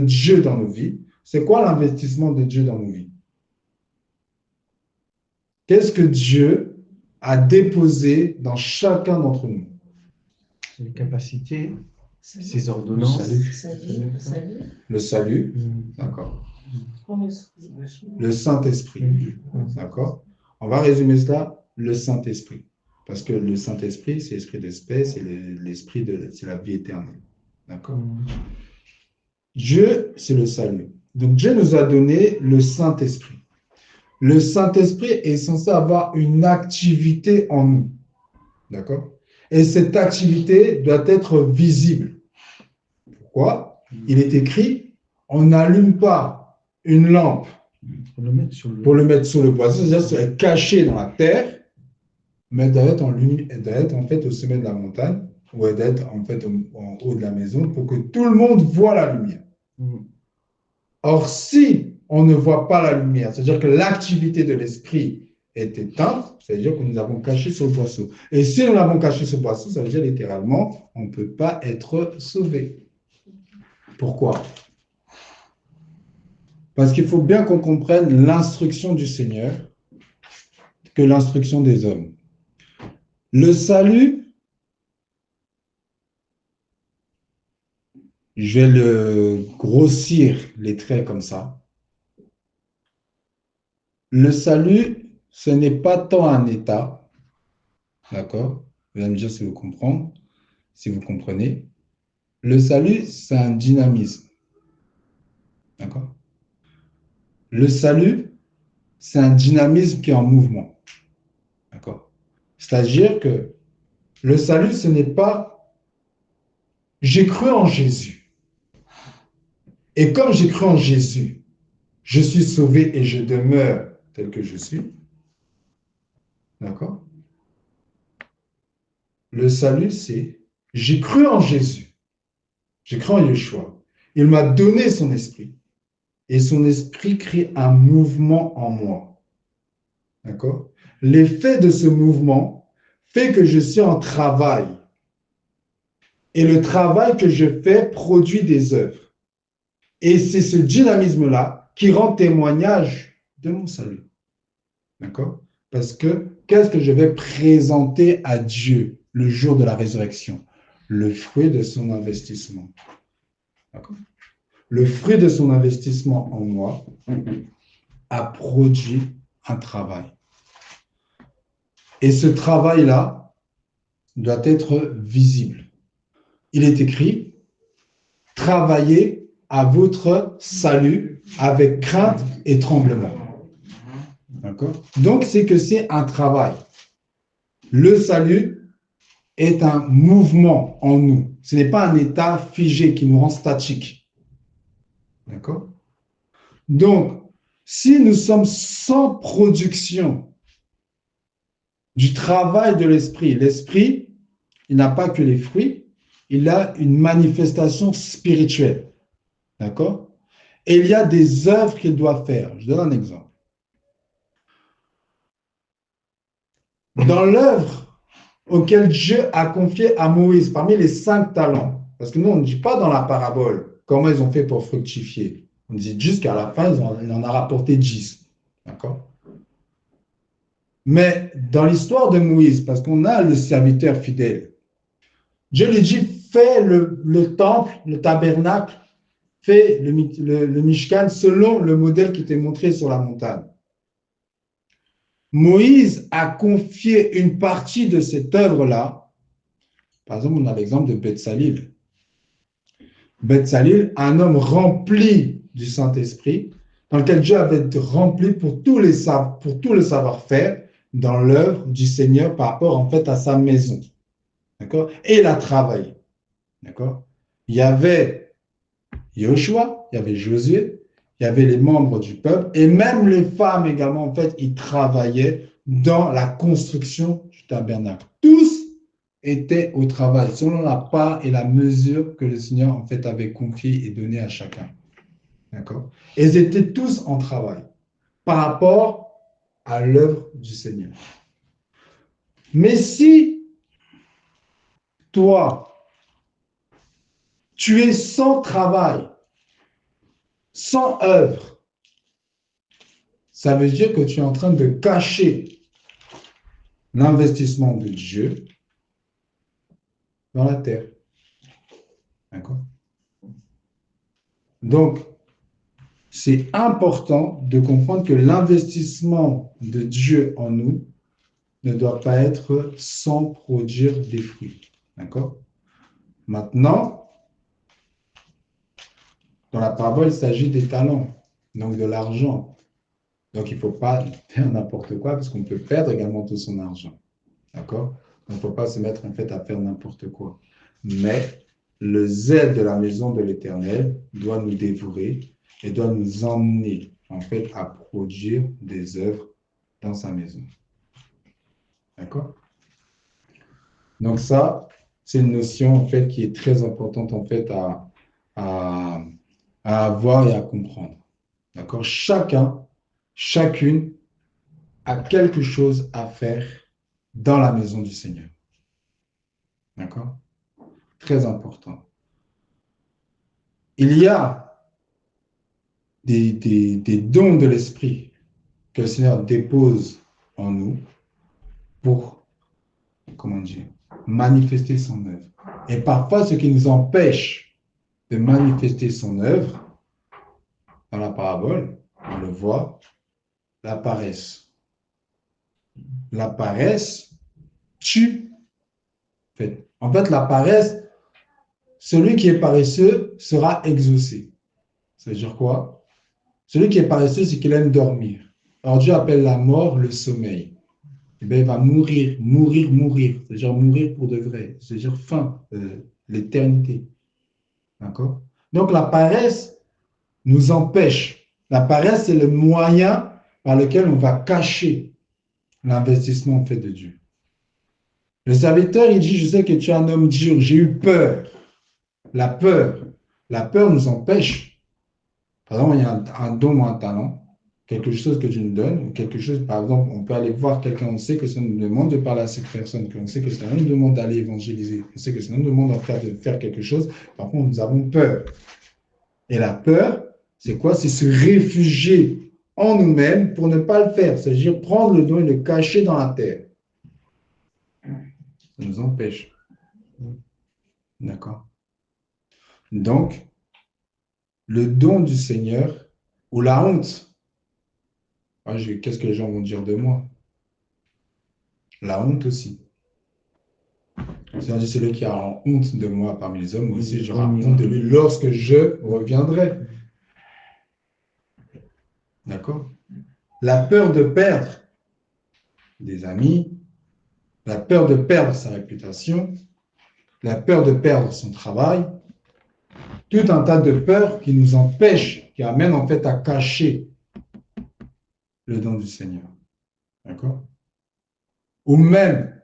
Dieu dans nos vies, c'est quoi l'investissement de Dieu dans nos vies? Qu'est-ce que Dieu a déposé dans chacun d'entre nous? C'est les capacités. Ses ordonnances. Le salut, d'accord. Le Saint-Esprit, d'accord. On va résumer cela, le Saint-Esprit. Parce que le Saint-Esprit, c'est l'esprit d'espèce, c'est l'esprit c'est la vie éternelle. D'accord. Dieu, c'est le salut. Donc Dieu nous a donné le Saint-Esprit. Le Saint-Esprit est censé avoir une activité en nous. D'accord. Et cette activité doit être visible. Pourquoi? Il est écrit, on n'allume pas une lampe pour le mettre sur le poisson, c'est-à-dire c'est caché dans la terre, mais elle doit être en fait au sommet de la montagne, ou elle doit être en fait en haut de la maison pour que tout le monde voit la lumière. Or, si on ne voit pas la lumière, c'est-à-dire que l'activité de l'esprit est éteinte, c'est-à-dire que nous avons caché sur le poisson. Et si nous l'avons caché sur le poisson, ça veut dire littéralement, on ne peut pas être sauvé. Pourquoi? Parce qu'il faut bien qu'on comprenne l'instruction du Seigneur que l'instruction des hommes. Le salut, je vais le grossir les traits comme ça. Le salut, ce n'est pas tant un état, d'accord? Vous allez me dire si vous comprenez, si vous comprenez. Le salut, c'est un dynamisme, d'accord? Le salut, c'est un dynamisme qui est en mouvement, d'accord? C'est-à-dire que le salut, ce n'est pas « j'ai cru en Jésus ». Et comme j'ai cru en Jésus, je suis sauvé et je demeure tel que je suis. D'accord? Le salut, c'est j'ai cru en Jésus. J'ai cru en Yeshua. Il m'a donné son esprit. Et son esprit crée un mouvement en moi. D'accord? L'effet de ce mouvement fait que je suis en travail. Et le travail que je fais produit des œuvres. Et c'est ce dynamisme-là qui rend témoignage de mon salut. D'accord? Parce que qu'est-ce que je vais présenter à Dieu le jour de la résurrection? Le fruit de son investissement. D'accord? Le fruit de son investissement en moi a produit un travail. Et ce travail-là doit être visible. Il est écrit, travaillez à votre salut avec crainte et tremblement. D'accord? Donc, c'est que c'est un travail. Le salut est un mouvement en nous. Ce n'est pas un état figé qui nous rend statiques. D'accord? Donc, si nous sommes sans production du travail de l'esprit, l'esprit, il n'a pas que les fruits, il a une manifestation spirituelle. D'accord? Et il y a des œuvres qu'il doit faire. Je donne un exemple. Dans l'œuvre auquel Dieu a confié à Moïse, parmi les 5 talents, parce que nous, on ne dit pas dans la parabole comment ils ont fait pour fructifier. On dit juste qu'à la fin, il en a rapporté 10. D'accord? Mais dans l'histoire de Moïse, parce qu'on a le serviteur fidèle, Dieu lui dit, fais le temple, le tabernacle, fais le Mishkan selon le modèle qui t'est montré sur la montagne. Moïse a confié une partie de cette œuvre-là. Par exemple, on a l'exemple de Betsalil. Betsalil, un homme rempli du Saint-Esprit, dans lequel Dieu avait rempli pour tout le savoir-faire dans l'œuvre du Seigneur par rapport en fait à sa maison. D'accord? Et il a travaillé. D'accord? Il y avait Yoshua, il y avait Josué, il y avait les membres du peuple, et même les femmes également, en fait, ils travaillaient dans la construction du tabernacle. Tous étaient au travail, selon la part et la mesure que le Seigneur, en fait, avait confié et donné à chacun. D'accord? Et ils étaient tous en travail par rapport à l'œuvre du Seigneur. Mais si toi, tu es sans travail, sans œuvre, ça veut dire que tu es en train de cacher l'investissement de Dieu dans la terre. D'accord? Donc, c'est important de comprendre que l'investissement de Dieu en nous ne doit pas être sans produire des fruits. D'accord? Maintenant, dans la parabole, il s'agit des talents, donc de l'argent. Donc, il ne faut pas faire n'importe quoi parce qu'on peut perdre également tout son argent. D'accord? Il ne faut pas se mettre en fait à faire n'importe quoi. Mais le zèle de la maison de l'Éternel doit nous dévorer et doit nous emmener en fait à produire des œuvres dans sa maison. D'accord? Donc ça, c'est une notion en fait qui est très importante en fait à avoir et à comprendre. D'accord? Chacune a quelque chose à faire dans la maison du Seigneur. D'accord? Très important. Il y a des dons de l'esprit que le Seigneur dépose en nous pour, comment dire, manifester son œuvre. Et parfois, ce qui nous empêche de manifester son œuvre, dans la parabole, on le voit, la paresse. La paresse tue. En fait, la paresse, celui qui est paresseux sera exaucé. Ça veut dire quoi? Celui qui est paresseux, c'est qu'il aime dormir. Alors Dieu appelle la mort le sommeil. Eh bien, il va mourir. C'est-à-dire mourir pour de vrai. C'est-à-dire fin, l'éternité. D'accord? Donc la paresse nous empêche. La paresse, c'est le moyen par lequel on va cacher l'investissement en fait de Dieu. Le serviteur, il dit, je sais que tu es un homme dur, j'ai eu peur. La peur nous empêche. Par exemple, il y a un don ou un talent, quelque chose que tu nous donnes, ou quelque chose, par exemple, on peut aller voir quelqu'un, on sait que ça nous demande de parler à cette personne, on sait que ça nous demande d'aller évangéliser, on sait que ça nous demande de faire quelque chose, par contre, nous avons peur. Et la peur, c'est quoi? C'est se réfugier en nous-mêmes pour ne pas le faire, c'est-à-dire prendre le don et le cacher dans la terre. Ça nous empêche. D'accord? Donc, le don du Seigneur ou la honte. Qu'est-ce que les gens vont dire de moi? La honte aussi. C'est celui qui a honte de moi parmi les hommes, moi aussi j'aurai honte de lui lorsque je reviendrai. D'accord? La peur de perdre des amis, la peur de perdre sa réputation, la peur de perdre son travail, tout un tas de peurs qui nous empêchent, qui amènent en fait à cacher le don du Seigneur. D'accord? Ou même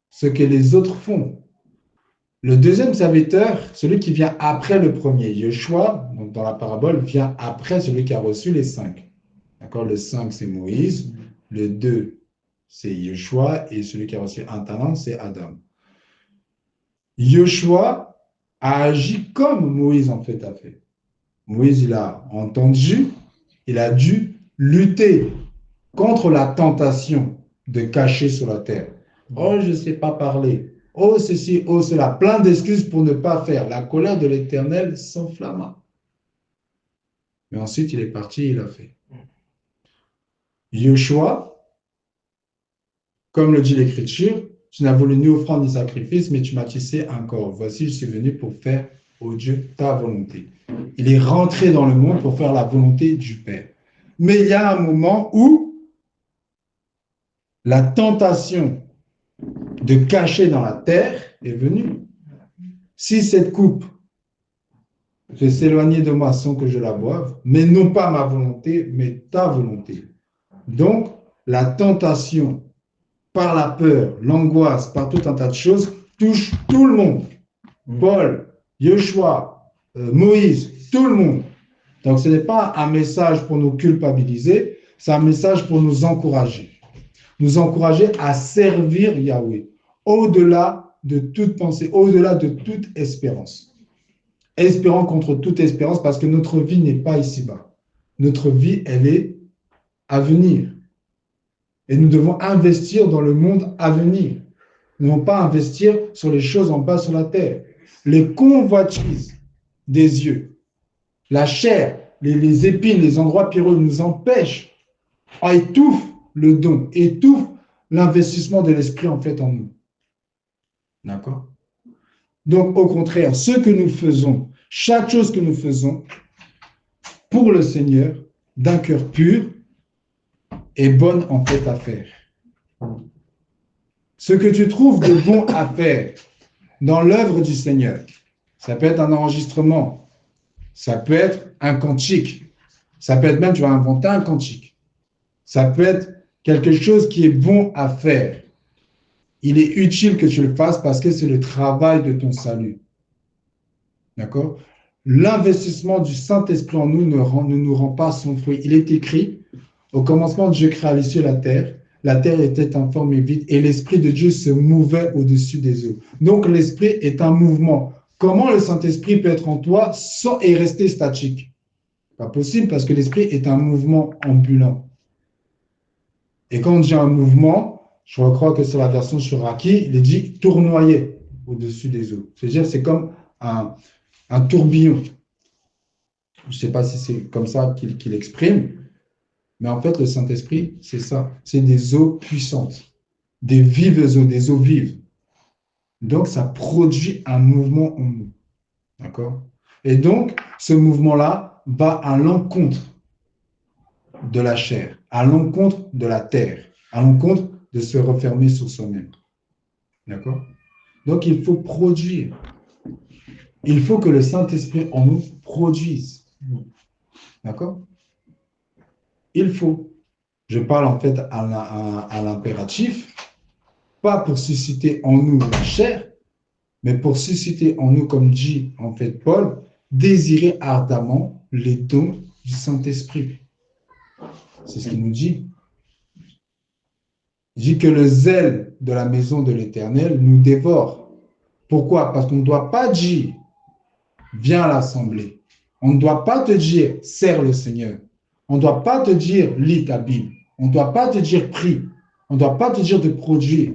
ce que les autres font. Le deuxième serviteur, celui qui vient après le premier, Yeshua, donc dans la parabole, vient après celui qui a reçu les 5. D'accord? Le 5, c'est Moïse. Le 2, c'est Yeshua. Et celui qui a reçu un talent, c'est Adam. Yeshua a agi comme Moïse en fait a fait. Moïse, il a entendu, il a dû lutter contre la tentation de cacher sur la terre. Oh, je ne sais pas parler. Oh, ceci, oh, cela. Plein d'excuses pour ne pas faire. La colère de l'Éternel s'enflamma. Mais ensuite, il est parti et il a fait. Yeshua, comme le dit l'Écriture, tu n'as voulu ni offrande ni sacrifice, mais tu m'as tissé un corps. Voici, je suis venu pour faire, ô Dieu, ta volonté. Il est rentré dans le monde pour faire la volonté du Père. Mais il y a un moment où la tentation de cacher dans la terre est venue. Si cette coupe fait s'éloigner de moi sans que je la boive, mais non pas ma volonté, mais ta volonté. Donc, la tentation par la peur, l'angoisse, par tout un tas de choses, touche tout le monde. Paul, Yeshua, Moïse, tout le monde. Donc, ce n'est pas un message pour nous culpabiliser, c'est un message pour nous encourager. Nous encourager à servir Yahweh, au-delà de toute pensée, au-delà de toute espérance. Espérant contre toute espérance, parce que notre vie n'est pas ici-bas. Notre vie, elle est à venir. Et nous devons investir dans le monde à venir. Nous ne devons pas investir sur les choses en bas sur la terre. les convoitises des yeux, la chair, les épines, les endroits pierreux nous empêchent, étouffent le don, étouffent l'investissement de l'esprit en fait en nous. D'accord? Donc, au contraire, ce que nous faisons, chaque chose que nous faisons pour le Seigneur, d'un cœur pur, est bonne en fait à faire. Ce que tu trouves de bon à faire dans l'œuvre du Seigneur, ça peut être un enregistrement, ça peut être un cantique, ça peut être même, tu vas inventer un cantique, ça peut être quelque chose qui est bon à faire. Il est utile que tu le fasses parce que c'est le travail de ton salut. D'accord? L'investissement du Saint-Esprit en nous ne nous rend pas son fruit. Il est écrit, au commencement, Dieu créa les cieux et la terre était informe et vide, et l'Esprit de Dieu se mouvait au-dessus des eaux. Donc, l'Esprit est un mouvement. Comment le Saint-Esprit peut être en toi et rester statique? Pas possible, parce que l'Esprit est un mouvement ambulant. Et quand on dit un mouvement, je crois que c'est la version sur Raki, il est dit tournoyer au-dessus des eaux. C'est-à-dire, c'est comme un tourbillon. Je ne sais pas si c'est comme ça qu'il exprime, mais en fait, le Saint-Esprit, c'est ça. C'est des eaux puissantes, des vives eaux, des eaux vives. Donc, ça produit un mouvement en nous. D'accord? Et donc, ce mouvement-là va à l'encontre de la chair, à l'encontre de la terre, à l'encontre de se refermer sur soi-même. D'accord? Donc, il faut produire. Il faut que le Saint-Esprit en nous produise. D'accord? Il faut. Je parle en fait à l'impératif, pas pour susciter en nous la chair, mais pour susciter en nous, comme dit en fait Paul, désirer ardemment les dons du Saint-Esprit. C'est ce qu'il nous dit. Il dit que le zèle de la maison de l'Éternel nous dévore. Pourquoi? Parce qu'on ne doit pas dire viens à l'assemblée. On ne doit pas te dire sers le Seigneur. On ne doit pas te dire lis ta Bible. On ne doit pas te dire prie. On ne doit pas te dire de produire.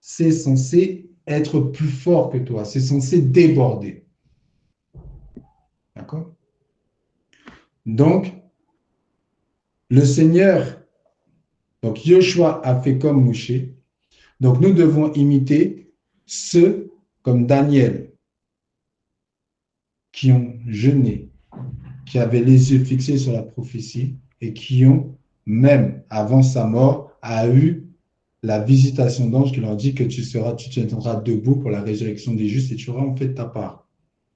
C'est censé être plus fort que toi. C'est censé déborder. D'accord? Donc, le Seigneur, donc Yoshua a fait comme Moshe. Donc, nous devons imiter ceux comme Daniel qui ont jeûné, qui avaient les yeux fixés sur la prophétie et qui ont, même avant sa mort, a eu la visitation d'ange qui leur dit que tu tiendras debout pour la résurrection des justes et tu auras en fait ta part.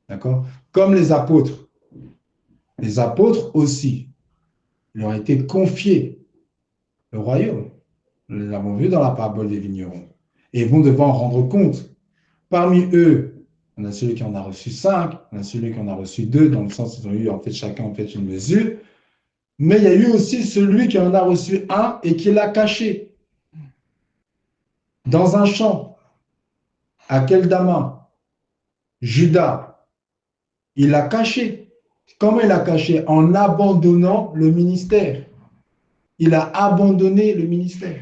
D'accord? Comme les apôtres. Les apôtres aussi, leur a été confié le royaume. Nous l'avons vu dans la parabole des vignerons. Et ils vont devoir rendre compte. Parmi eux, on a celui qui en a reçu 5, on a celui qui en a reçu 2, dans le sens qu'ils ont eu en fait chacun en fait une mesure. Mais il y a eu aussi celui qui en a reçu 1 et qui l'a caché dans un champ. À Keldama, Judas, il l'a caché. Comment il l'a caché? En abandonnant le ministère. Il a abandonné le ministère.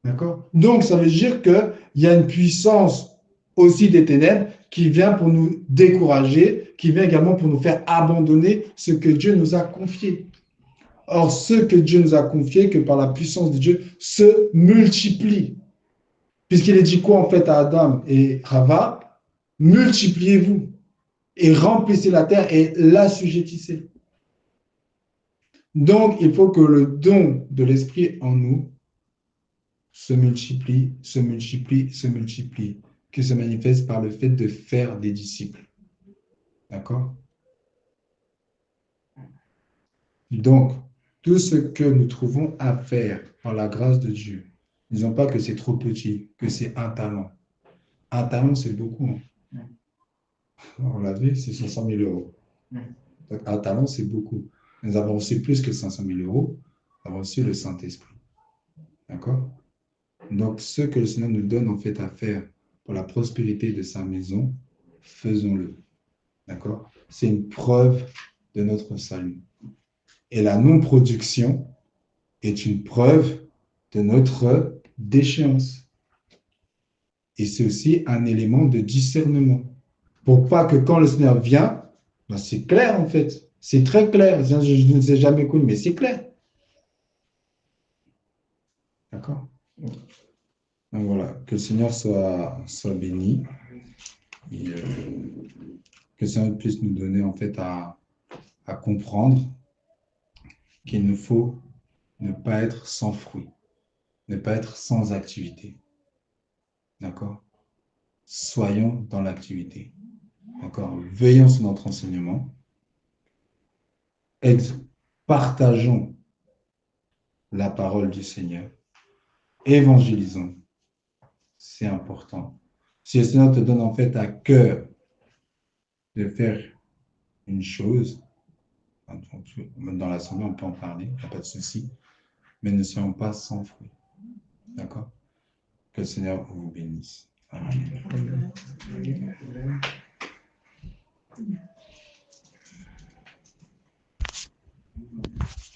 D'accord? Donc, ça veut dire qu'il y a une puissance aussi des ténèbres qui vient pour nous décourager, qui vient également pour nous faire abandonner ce que Dieu nous a confié. Or, ce que Dieu nous a confié, que par la puissance de Dieu, se multiplie. Puisqu'il est dit quoi en fait à Adam et Rava? Multipliez-vous et remplissez la terre et l'assujettissez. Donc, il faut que le don de l'Esprit en nous se multiplie, se multiplie, se multiplie, qui se manifeste par le fait de faire des disciples. D'accord? Donc, tout ce que nous trouvons à faire par la grâce de Dieu, ne disons pas que c'est trop petit, que c'est un talent. Un talent, c'est beaucoup. On l'a vu, c'est 500 000 euros. Donc, un talent, c'est beaucoup. Nous avons reçu plus que 500 000 euros, nous avons reçu le Saint-Esprit. D'accord? Donc, ce que le Seigneur nous donne en fait à faire pour la prospérité de sa maison, faisons-le. D'accord? C'est une preuve de notre salut. Et la non-production est une preuve de notre déchéance. Et c'est aussi un élément de discernement. Pour pas que quand le Seigneur vient, ben c'est clair en fait. C'est très clair. Je ne sais jamais connu, mais c'est clair. D'accord? Donc voilà, que le Seigneur soit béni. Et, que le Seigneur puisse nous donner en fait à comprendre qu'il nous faut ne pas être sans fruit, ne pas être sans activité. D'accord? Soyons dans l'activité. D'accord? Veillons sur notre enseignement. Partageons la parole du Seigneur. Évangélisons. C'est important. Si le Seigneur te donne en fait à cœur de faire une chose, dans l'assemblée, on peut en parler, il n'y a pas de souci, mais ne soyons pas sans fruit. D'accord? Que le Seigneur vous bénisse. Amen. Amen.